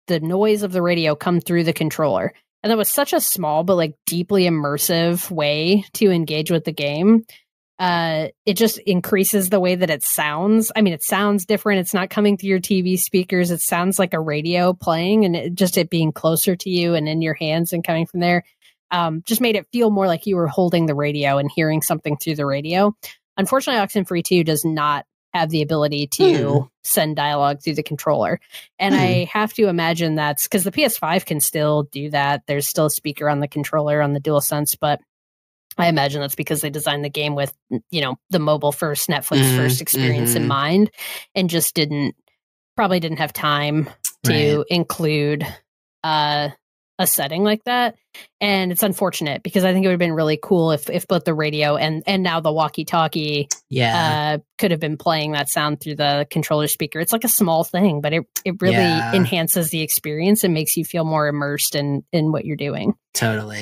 noise of the radio come through the controller. And that was such a small but like deeply immersive way to engage with the game. It just increases the way that it sounds. I mean, it sounds different. It's not coming through your TV speakers. It sounds like a radio playing, and it being closer to you and in your hands and coming from there just made it feel more like you were holding the radio and hearing something through the radio. Unfortunately, Oxenfree II does not have the ability to send dialogue through the controller. And I have to imagine that's because the PS5 can still do that. There's still a speaker on the controller on the DualSense, but I imagine that's because they designed the game with, the mobile first, Netflix first experience in mind, and just probably didn't have time to include a setting like that. And it's unfortunate because I think it would have been really cool if both the radio and now the walkie-talkie could have been playing that sound through the controller speaker. It's like a small thing, but it really enhances the experience and makes you feel more immersed in what you're doing. Totally.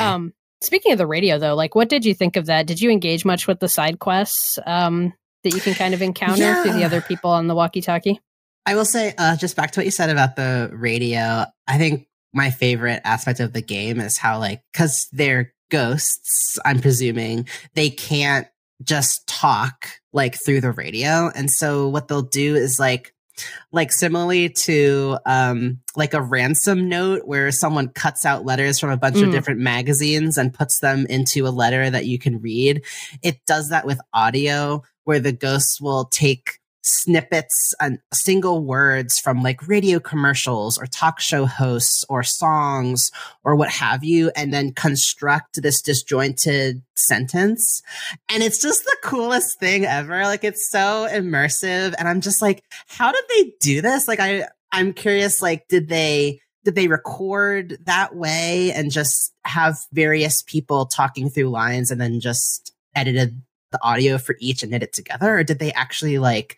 Speaking of the radio, though, like, what did you think of that? Did you engage much with the side quests that you can kind of encounter through the other people on the walkie-talkie? I will say, just back to what you said about the radio, I think my favorite aspect of the game is how, like, because they're ghosts, I'm presuming, they can't just talk, like, through the radio. And so what they'll do is, like similarly to like a ransom note where someone cuts out letters from a bunch of different magazines and puts them into a letter that you can read. It does that with audio where the ghosts will take snippets and single words from like radio commercials or talk show hosts or songs or what have you, and then construct this disjointed sentence. And it's just the coolest thing ever. Like, it's so immersive. And I'm just like, how did they do this? Like, I'm curious, like, did they record that way and just have various people talking through lines and then just edited the audio for each and knit it together? Or did they actually like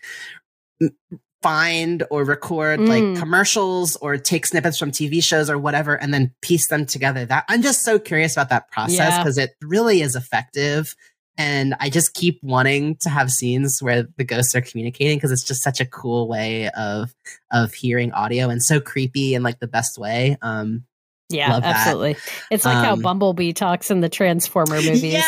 find or record like commercials or take snippets from TV shows or whatever and then piece them together? That I'm just so curious about that process because it really is effective. And I just keep wanting to have scenes where the ghosts are communicating because it's just such a cool way of hearing audio and so creepy in like the best way. Yeah, absolutely. It's like how Bumblebee talks in the Transformer movies,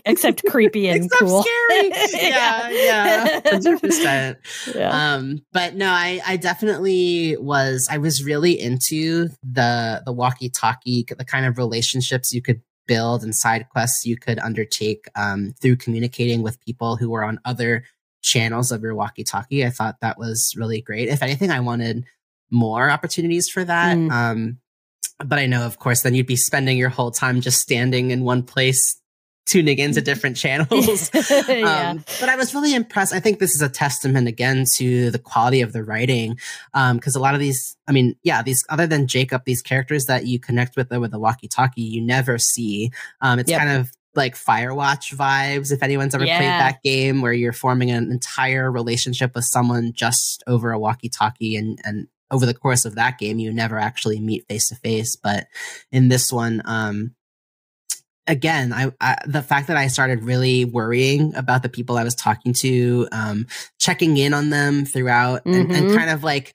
except creepy and cool. Scary. Yeah, 100%. Yeah. But no, I definitely was. I was really into the walkie-talkie, the kind of relationships you could build and side quests you could undertake through communicating with people who were on other channels of your walkie-talkie. I thought that was really great. If anything, I wanted more opportunities for that. But I know, of course, then you'd be spending your whole time just standing in one place, tuning into different channels. But I was really impressed. I think this is a testament, again, to the quality of the writing. Because a lot of these, these, other than Jacob, these characters that you connect with the walkie-talkie, you never see. It's kind of like Firewatch vibes, if anyone's ever played that game, where you're forming an entire relationship with someone just over a walkie-talkie, and over the course of that game, you never actually meet face to face. But in this one, again, I the fact that I started really worrying about the people I was talking to, checking in on them throughout, and kind of like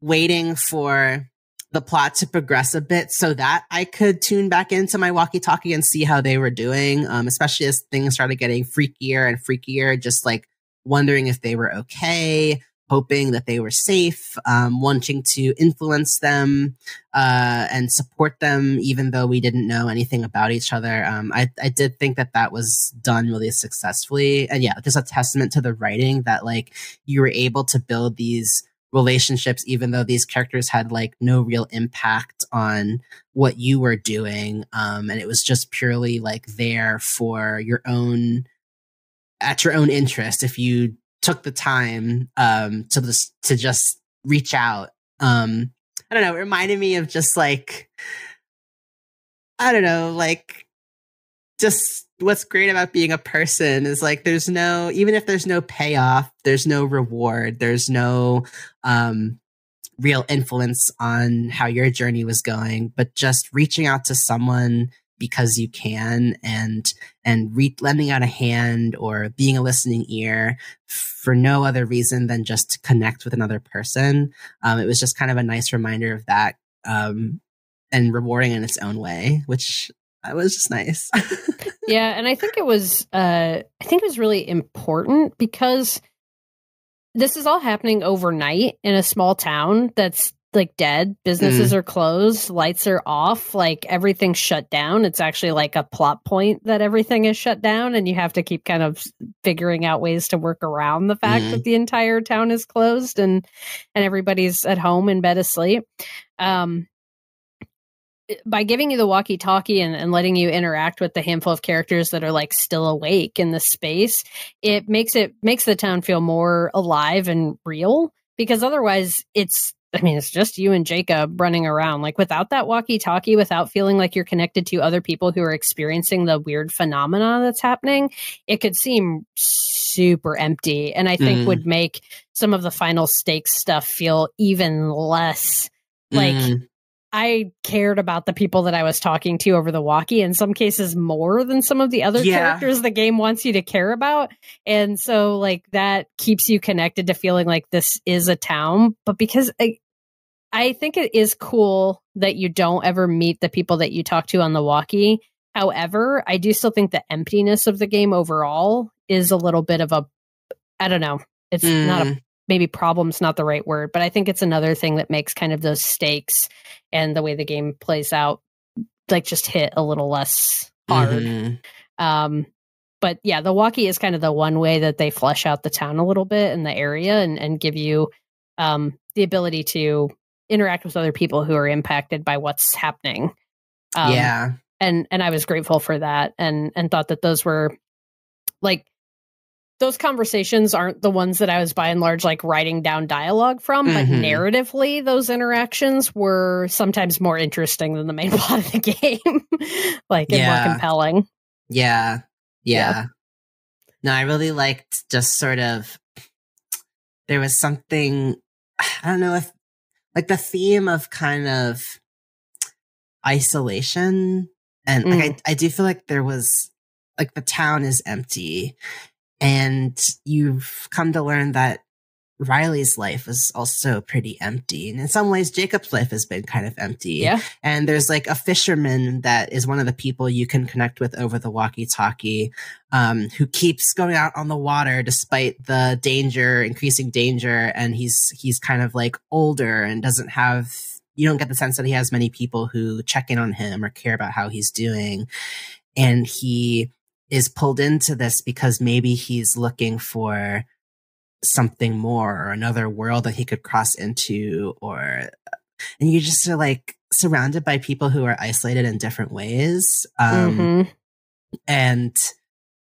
waiting for the plot to progress a bit so that I could tune back into my walkie-talkie and see how they were doing, especially as things started getting freakier and freakier, just like wondering if they were okay, hoping that they were safe, wanting to influence them and support them, even though we didn't know anything about each other. I did think that was done really successfully. And just a testament to the writing that like you were able to build these relationships, even though these characters had like no real impact on what you were doing. And it was just purely like there for at your own interest. If you took the time to just reach out. I don't know, it reminded me of just like, I don't know, like just what's great about being a person is like even if there's no payoff, there's no reward, there's no real influence on how your journey was going, but just reaching out to someone because you can, and lending out a hand or being a listening ear for no other reason than just to connect with another person. It was just kind of a nice reminder of that. And and rewarding in its own way, which was just nice. Yeah, and I think it was really important because this is all happening overnight in a small town that's like dead. Businesses are closed, lights are off, like everything's shut down. It's actually like a plot point that everything is shut down, and you have to keep kind of figuring out ways to work around the fact that the entire town is closed and everybody's at home in bed asleep. By giving you the walkie-talkie and letting you interact with the handful of characters that are like still awake in the space, it makes the town feel more alive and real, because otherwise it's just you and Jacob running around. Like without that walkie-talkie, without feeling like you're connected to other people who are experiencing the weird phenomena that's happening, it could seem super empty, and I think would make some of the final stakes stuff feel even less like I cared about the people that I was talking to over the walkie, in some cases more than some of the other characters the game wants you to care about. And so like that keeps you connected to feeling like this is a town. But because I think it is cool that you don't ever meet the people that you talk to on the walkie. However, I do still think the emptiness of the game overall is a little bit of a, I don't know, it's not a, maybe problem's not the right word, but I think it's another thing that makes kind of those stakes and the way the game plays out like just hit a little less hard. But yeah, the walkie is kind of the one way that they flesh out the town a little bit in the area and give you the ability to interact with other people who are impacted by what's happening. And I was grateful for that and thought that those were like, those conversations aren't the ones that I was by and large like writing down dialogue from, but narratively, those interactions were sometimes more interesting than the main plot of the game, like and more compelling. Yeah. No, I really liked just sort of, there was something, I don't know if like the theme of kind of isolation, and like I do feel like there was like the town is empty. And you've come to learn that Riley's life is also pretty empty. And in some ways, Jacob's life has been kind of empty. Yeah. And there's like a fisherman that is one of the people you can connect with over the walkie-talkie, who keeps going out on the water despite the increasing danger. And he's kind of like older and you don't get the sense that he has many people who check in on him or care about how he's doing. And he is pulled into this because maybe he's looking for something more or another world that he could cross into, and you just are like surrounded by people who are isolated in different ways. And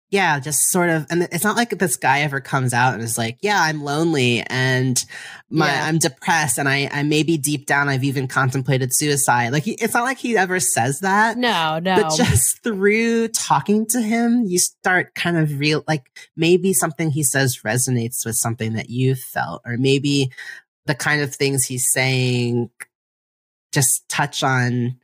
yeah, just sort of, and it's not like this guy ever comes out and is like, yeah, I'm lonely and I'm depressed and I maybe deep down I've even contemplated suicide. Like it's not like he ever says that. No. But just through talking to him, you start kind of like maybe something he says resonates with something that you felt, or maybe the kind of things he's saying just touch on,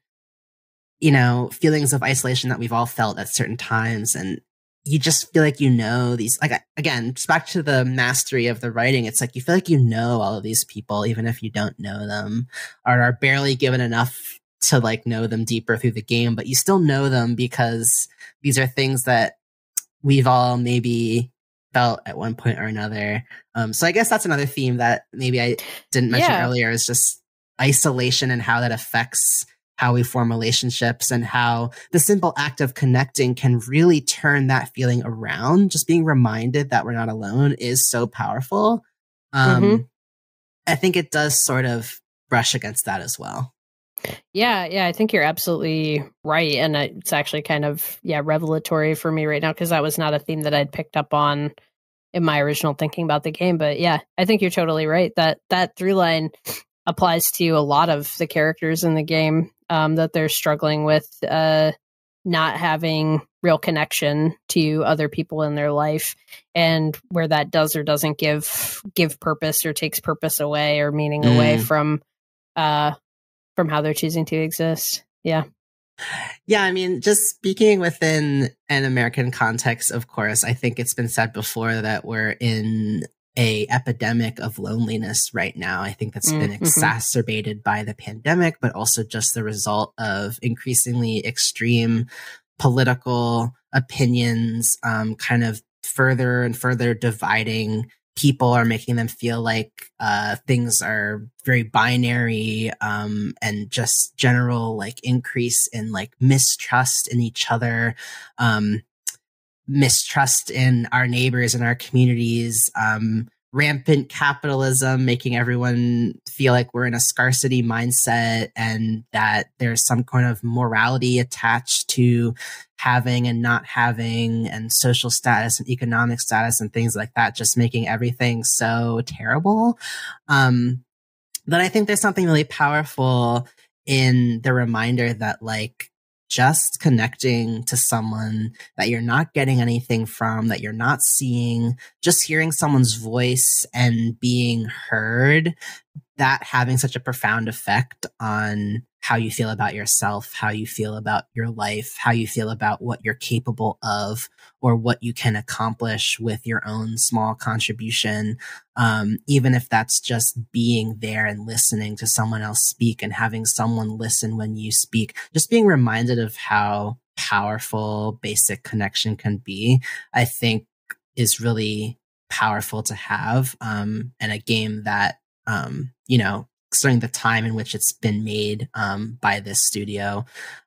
feelings of isolation that we've all felt at certain times. And you just feel like these, like, again, just back to the mastery of the writing. It's like you feel like all of these people, even if you don't know them, or are barely given enough to like know them deeper through the game, but you still know them because these are things that we've all maybe felt at one point or another. So I guess that's another theme that maybe I didn't mention earlier, is just isolation and how that affects how we form relationships, and how the simple act of connecting can really turn that feeling around. Just being reminded that we're not alone is so powerful. I think it does sort of brush against that as well. Yeah, I think you're absolutely right. And it's actually kind of, revelatory for me right now, because that was not a theme that I'd picked up on in my original thinking about the game. But yeah, I think you're totally right. That through line applies to a lot of the characters in the game, that they're struggling with not having real connection to other people in their life, and where that does or doesn't give purpose or takes purpose away or meaning away from how they're choosing to exist. Yeah. I mean, just speaking within an American context, of course, I think it's been said before that we're in a epidemic of loneliness right now. I think that's been exacerbated by the pandemic, but also just the result of increasingly extreme political opinions, kind of further and further dividing people, or making them feel like things are very binary, and just general like increase in like mistrust in each other, mistrust in our neighbors and our communities, rampant capitalism, making everyone feel like we're in a scarcity mindset and that there's some kind of morality attached to having and not having, and social status and economic status and things like that, just making everything so terrible. That I think there's something really powerful in the reminder that like just connecting to someone that you're not getting anything from, that you're not seeing, just hearing someone's voice and being heard, that having such a profound effect on how you feel about yourself, how you feel about your life, how you feel about what you're capable of, or what you can accomplish with your own small contribution. Even if that's just being there and listening to someone else speak and having someone listen when you speak, just being reminded of how powerful basic connection can be, I think is really powerful to have. And a game that, considering the time in which it's been made by this studio,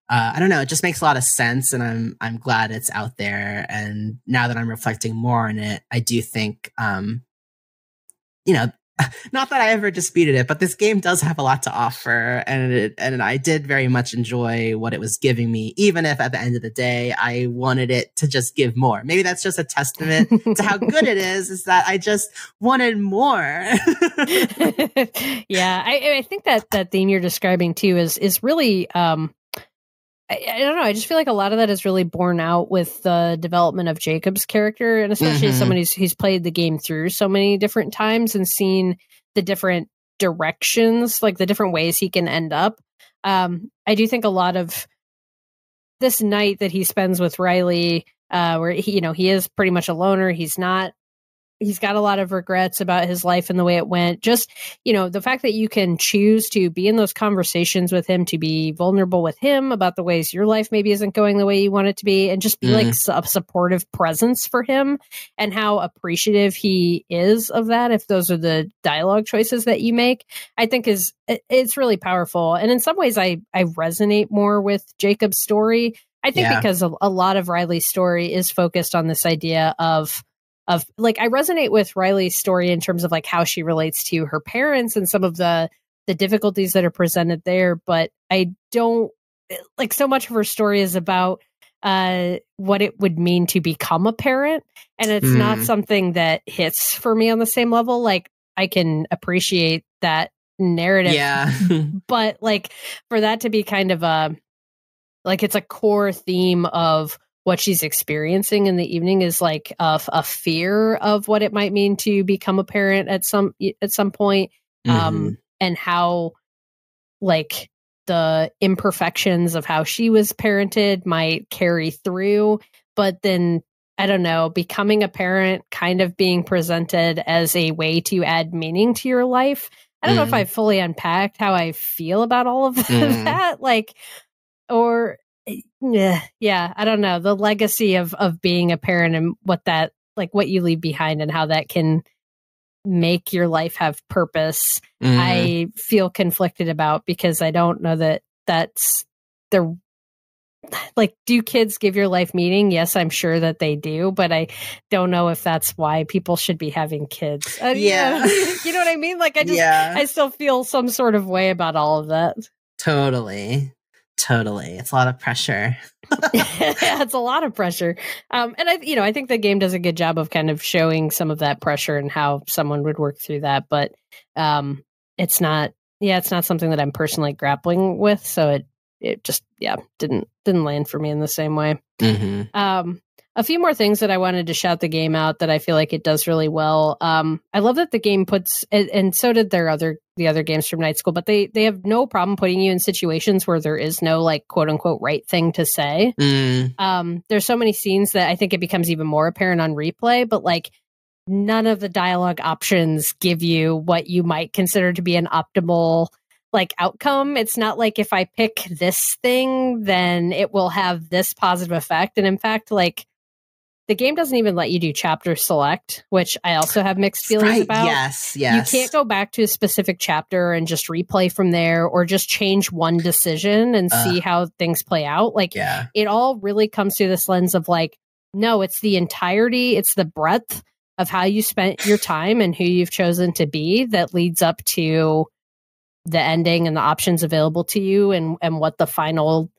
I don't know, it just makes a lot of sense, and I'm glad it's out there. And now that I'm reflecting more on it, I do think, not that I ever disputed it, but this game does have a lot to offer, and I did very much enjoy what it was giving me, even if at the end of the day I wanted it to just give more. Maybe that's just a testament to how good it is that I just wanted more. Yeah, I think that theme you're describing too is really I don't know. I just feel like a lot of that is really borne out with the development of Jacob's character, and especially as someone who's played the game through so many different times and seen the different directions, like the different ways he can end up. I do think a lot of this night that he spends with Riley, where he is pretty much a loner. He's got a lot of regrets about his life and the way it went. Just, the fact that you can choose to be in those conversations with him, to be vulnerable with him about the ways your life maybe isn't going the way you want it to be, and just be like a supportive presence for him, and how appreciative he is of that, if those are the dialogue choices that you make, I think it's really powerful. And in some ways I resonate more with Jacob's story. I think because a lot of Riley's story is focused on this idea of like, I resonate with Riley's story in terms of like how she relates to her parents and some of the difficulties that are presented there. But I don't like, so much of her story is about what it would mean to become a parent. And it's not something that hits for me on the same level. Like, I can appreciate that narrative, but like for that to be kind of it's a core theme of what she's experiencing in the evening is like a fear of what it might mean to become a parent at some point, and how like the imperfections of how she was parented might carry through. But then, I don't know, becoming a parent kind of being presented as a way to add meaning to your life. I don't know if I fully unpacked how I feel about all of that, yeah, I don't know, the legacy of being a parent and what that, like, what you leave behind and how that can make your life have purpose. I feel conflicted about, because I don't know that's the, like, do kids give your life meaning? Yes, I'm sure that they do, but I don't know if that's why people should be having kids. You know what I mean? Like, I still feel some sort of way about all of that. Totally. It's a lot of pressure. Yeah, it's a lot of pressure. And I think the game does a good job of kind of showing some of that pressure and how someone would work through that. But it's not something that I'm personally grappling with. So it just didn't land for me in the same way. A few more things that I wanted to shout the game out that I feel like it does really well. I love that the game puts, and so did the other games from Night School, but they have no problem putting you in situations where there is no, like, quote unquote right thing to say. There's so many scenes that I think it becomes even more apparent on replay, but like none of the dialogue options give you what you might consider to be an optimal like outcome. It's not like if I pick this thing, then it will have this positive effect. And in fact, like the game doesn't even let you do chapter select, which I also have mixed feelings about. Yes. You can't go back to a specific chapter and just replay from there or just change one decision and see how things play out. Like it all really comes through this lens of like, no, it's the entirety, it's the breadth of how you spent your time and who you've chosen to be that leads up to the ending and the options available to you and what the final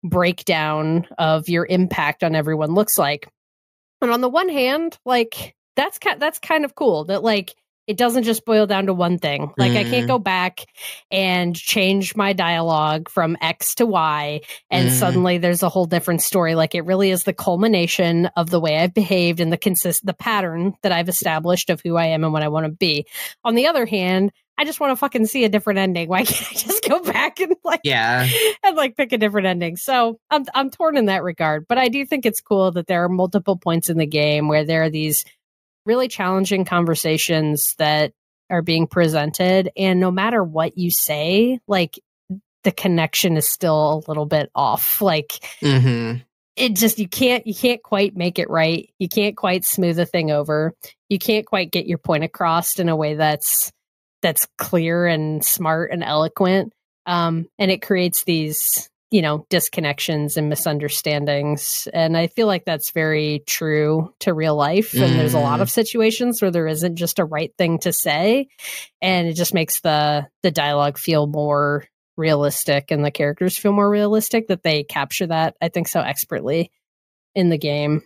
breakdown of your impact on everyone looks like. And on the one hand, like that's kind of cool that like it doesn't just boil down to one thing. Like I can't go back and change my dialogue from X to Y and suddenly there's a whole different story. Like it really is the culmination of the way I've behaved and the pattern that I've established of who I am and what I want to be. On the other hand, I just want to fucking see a different ending. Why can't I just go back and like pick a different ending? So I'm torn in that regard, but I do think it's cool that there are multiple points in the game where there are these really challenging conversations that are being presented, and no matter what you say, like the connection is still a little bit off. Like it just you can't quite make it right. You can't quite smooth a thing over. You can't quite get your point across in a way that's clear and smart and eloquent. And it creates these, disconnections and misunderstandings. And I feel like that's very true to real life. And there's a lot of situations where there isn't just a right thing to say. And it just makes the dialogue feel more realistic and the characters feel more realistic, that they capture that, I think, so expertly in the game.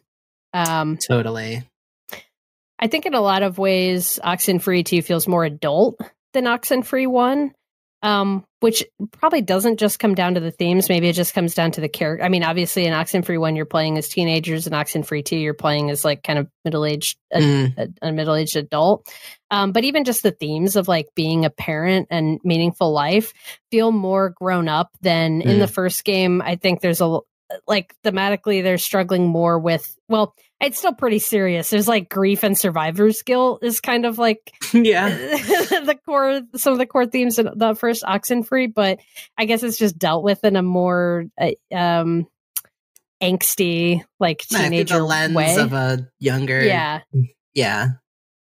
Totally. I think in a lot of ways, Oxenfree II feels more adult than Oxenfree I, which probably doesn't just come down to the themes. Maybe it just comes down to the character. I mean, obviously in Oxenfree I, you're playing as teenagers, and Oxenfree II, you're playing as like kind of middle-aged, a middle-aged adult. But even just the themes of like being a parent and meaningful life feel more grown up than in the first game. I think there's thematically they're struggling more with, well, it's still pretty serious. There's like grief and survivor's guilt is kind of like some of the core themes in the first Oxenfree, but I guess it's just dealt with in a more angsty, like teenager through the lens way of a younger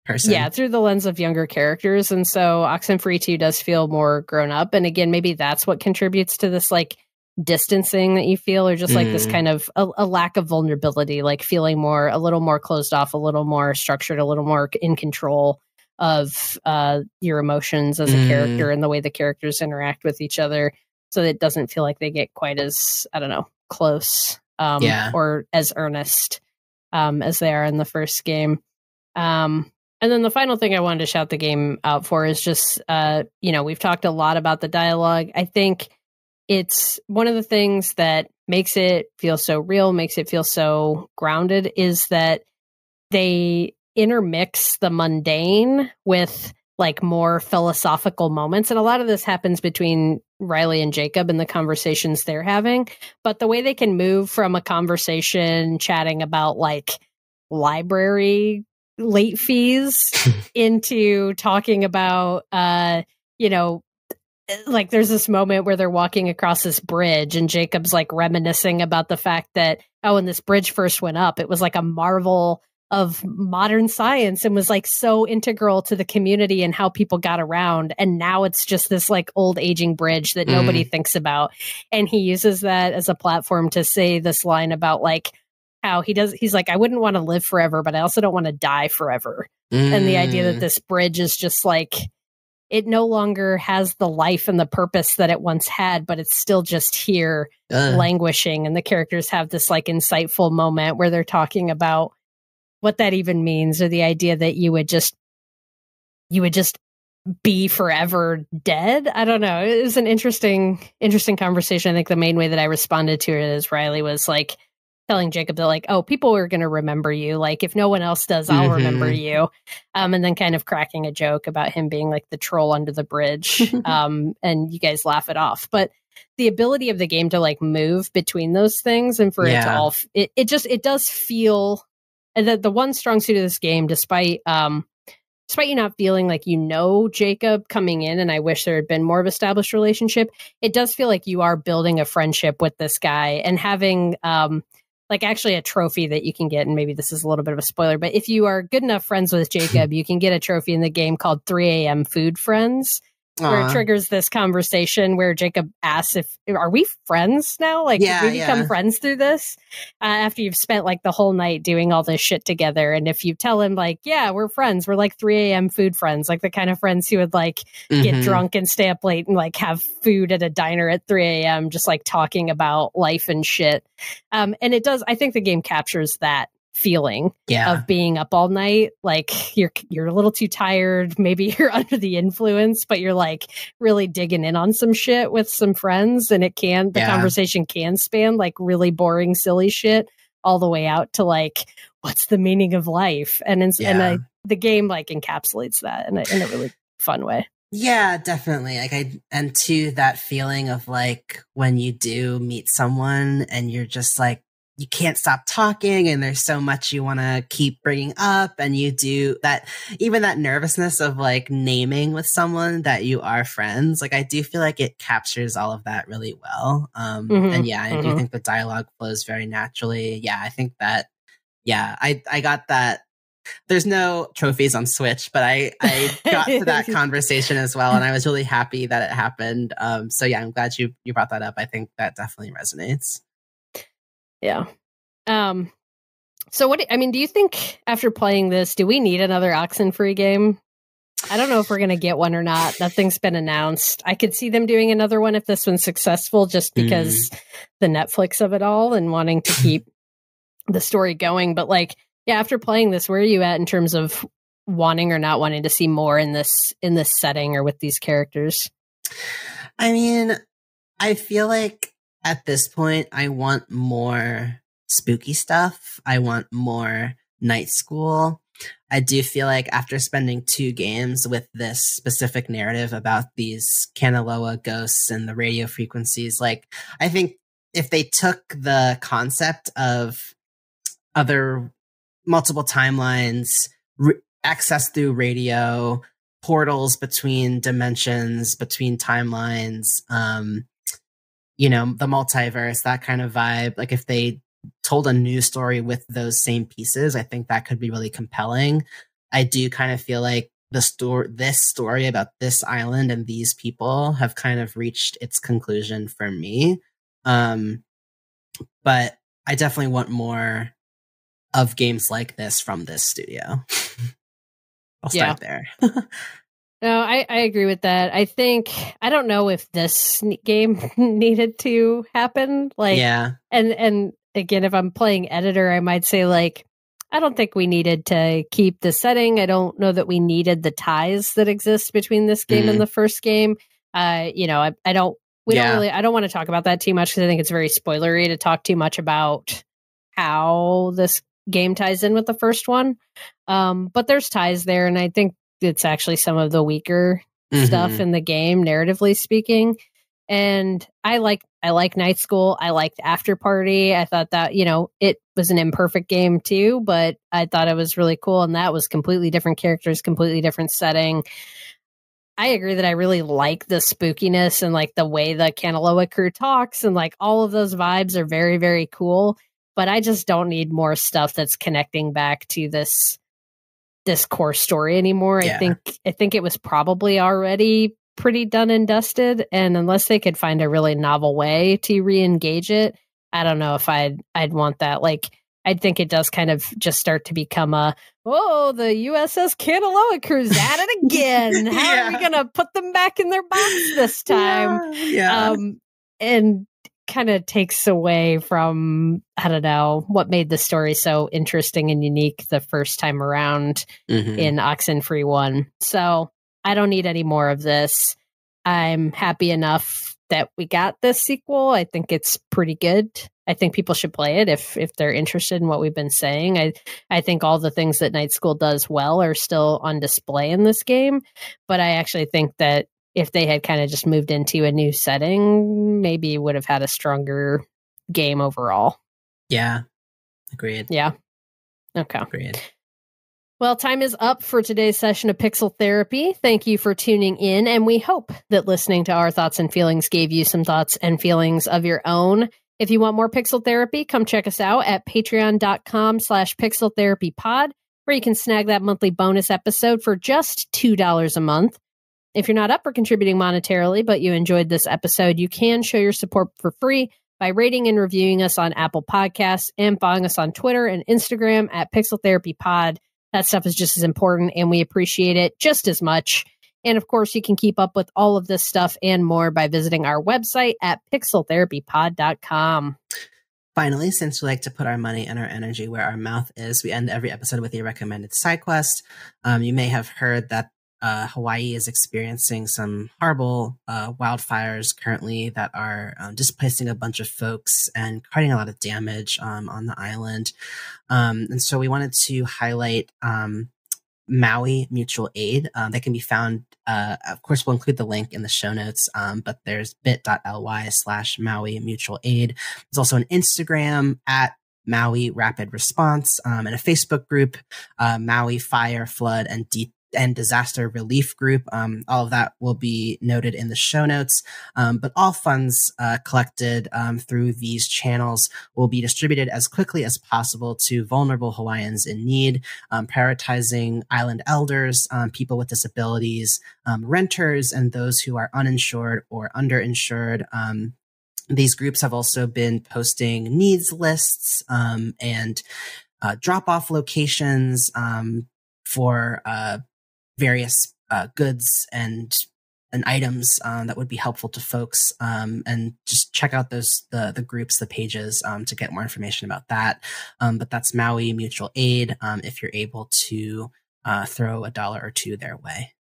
person. Yeah, through the lens of younger characters. And so Oxenfree II does feel more grown up. And again, maybe that's what contributes to this like distancing that you feel, or just like this kind of a lack of vulnerability, like feeling a little more closed off, a little more structured, a little more in control of your emotions as a character and the way the characters interact with each other, so that it doesn't feel like they get quite as, I don't know, close or as earnest as they are in the first game. And then the final thing I wanted to shout the game out for is just, we've talked a lot about the dialogue. I think it's one of the things that makes it feel so real, makes it feel so grounded, is that they intermix the mundane with like more philosophical moments. And a lot of this happens between Riley and Jacob and the conversations they're having. But the way they can move from a conversation chatting about like library late fees into talking about, like there's this moment where they're walking across this bridge and Jacob's like reminiscing about the fact that, when this bridge first went up, it was like a marvel of modern science and was like so integral to the community and how people got around. And now it's just this like old aging bridge that nobody thinks about. And he uses that as a platform to say this line about like how he's like, I wouldn't want to live forever, but I also don't want to die forever. And the idea that this bridge is just like, it no longer has the life and the purpose that it once had, but it's still just here languishing. And the characters have this like insightful moment where they're talking about what that even means, or the idea that you would just be forever dead. I don't know. It was an interesting conversation. I think the main way that I responded to it is Riley was like telling Jacob that like, oh, people are going to remember you. Like if no one else does, I'll remember you. And then kind of cracking a joke about him being like the troll under the bridge. And you guys laugh it off. But the ability of the game to like move between those things and for it to all, it does feel the one strong suit of this game, despite you not feeling like Jacob coming in, and I wish there had been more of an established relationship, it does feel like you are building a friendship with this guy and having like actually a trophy that you can get. And maybe this is a little bit of a spoiler, but if you are good enough friends with Jacob, you can get a trophy in the game called 3 a.m. Food Friends. Where it triggers this conversation where Jacob asks are we friends now? Like, did we become friends through this? After you've spent like the whole night doing all this shit together. And if you tell him like, yeah, we're friends, we're like 3 a.m. food friends, like the kind of friends who would like get drunk and stay up late and like have food at a diner at 3 a.m. just like talking about life and shit. And it does, I think the game captures that feeling of being up all night, like you're a little too tired, maybe you're under the influence, but you're like really digging in on some shit with some friends, and the conversation can span like really boring silly shit all the way out to like what's the meaning of life, and the game like encapsulates that in a really fun way. Yeah, definitely. Like and to that feeling of like when you do meet someone and you're just like, you can't stop talking and there's so much you want to keep bringing up, and you do that, even that nervousness of like naming with someone that you are friends. Like I do feel like it captures all of that really well. And I do think the dialogue flows very naturally. Yeah, I think that, I got that. There's no trophies on Switch, but I got to that conversation as well, and I was really happy that it happened. So yeah, I'm glad you brought that up. I think that definitely resonates. Yeah. So do you think after playing this, do we need another Oxenfree game? I don't know if we're going to get one or not. Nothing's been announced. I could see them doing another one if this one's successful, just because the Netflix of it all and wanting to keep the story going. But like, after playing this, where are you at in terms of wanting or not wanting to see more in this setting or with these characters? I mean, I feel like at this point, I want more spooky stuff. I want more night school. I do feel like after spending 2 games with this specific narrative about these Kanaloa ghosts and the radio frequencies, like I think if they took the concept of other multiple timelines, access through radio, portals between dimensions, between timelines, the multiverse, that kind of vibe. Like if they told a new story with those same pieces, I think that could be really compelling. I do kind of feel like this story about this island and these people have kind of reached its conclusion for me. But I definitely want more of games like this from this studio. I'll start there. No, I agree with that. I don't know if this game needed to happen. Like, and again, if I'm playing editor, I might say like, I don't think we needed to keep the setting. I don't know that we needed the ties that exist between this game and the first game. I don't want to talk about that too much because I think it's very spoilery to talk too much about how this game ties in with the first one. But there's ties there, and I think it's actually some of the weaker stuff in the game, narratively speaking. And I like Night School. I liked After Party. I thought that, it was an imperfect game too, but I thought it was really cool. And that was completely different characters, completely different setting. I agree that I really like the spookiness and like the way the Kanaloa crew talks, and like all of those vibes are very, very cool. But I just don't need more stuff that's connecting back to this core story anymore. I think it was probably already pretty done and dusted, and unless they could find a really novel way to re-engage it, I don't know if I'd want that. Like, I think it does kind of just start to become the USS Kanaloa crew's at it again. How are we gonna put them back in their box this time? And kind of takes away from, I don't know, what made the story so interesting and unique the first time around in Oxenfree 1. So I don't need any more of this. I'm happy enough that we got this sequel. I think it's pretty good. I think people should play it if they're interested in what we've been saying. I think all the things that Night School does well are still on display in this game, but I actually think that if they had kind of just moved into a new setting, maybe would have had a stronger game overall. Yeah, agreed. Yeah. Okay. Agreed. Well, time is up for today's session of Pixel Therapy. Thank you for tuning in, and we hope that listening to our thoughts and feelings gave you some thoughts and feelings of your own. If you want more Pixel Therapy, come check us out at patreon.com/pixeltherapypod, where you can snag that monthly bonus episode for just $2 a month. If you're not up for contributing monetarily, but you enjoyed this episode, you can show your support for free by rating and reviewing us on Apple Podcasts and following us on Twitter and Instagram at Pixel Therapy Pod. That stuff is just as important, and we appreciate it just as much. And of course, you can keep up with all of this stuff and more by visiting our website at pixeltherapypod.com. Finally, since we like to put our money and our energy where our mouth is, we end every episode with a recommended side quest. You may have heard that Hawaii is experiencing some horrible wildfires currently that are displacing a bunch of folks and causing a lot of damage on the island. And so we wanted to highlight Maui Mutual Aid. They can be found, of course, we'll include the link in the show notes, but there's bit.ly/Maui Mutual Aid. There's also an Instagram at Maui Rapid Response and a Facebook group, Maui Fire, Flood, and Disaster Relief Group. All of that will be noted in the show notes. But all funds collected through these channels will be distributed as quickly as possible to vulnerable Hawaiians in need, prioritizing island elders, people with disabilities, renters, and those who are uninsured or underinsured. These groups have also been posting needs lists and drop-off locations for various goods and items that would be helpful to folks, and just check out the groups, the pages to get more information about that. But that's Maui Mutual Aid if you're able to throw $1 or $2 their way.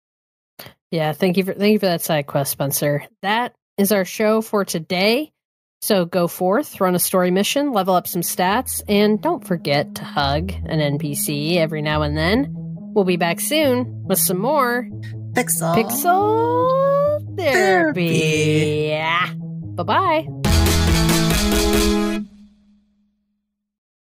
Yeah, thank you for that side quest, Spencer. That is our show for today. So go forth, run a story mission, level up some stats, and don't forget to hug an NPC every now and then. We'll be back soon with some more Pixel Therapy. Yeah. Bye-bye.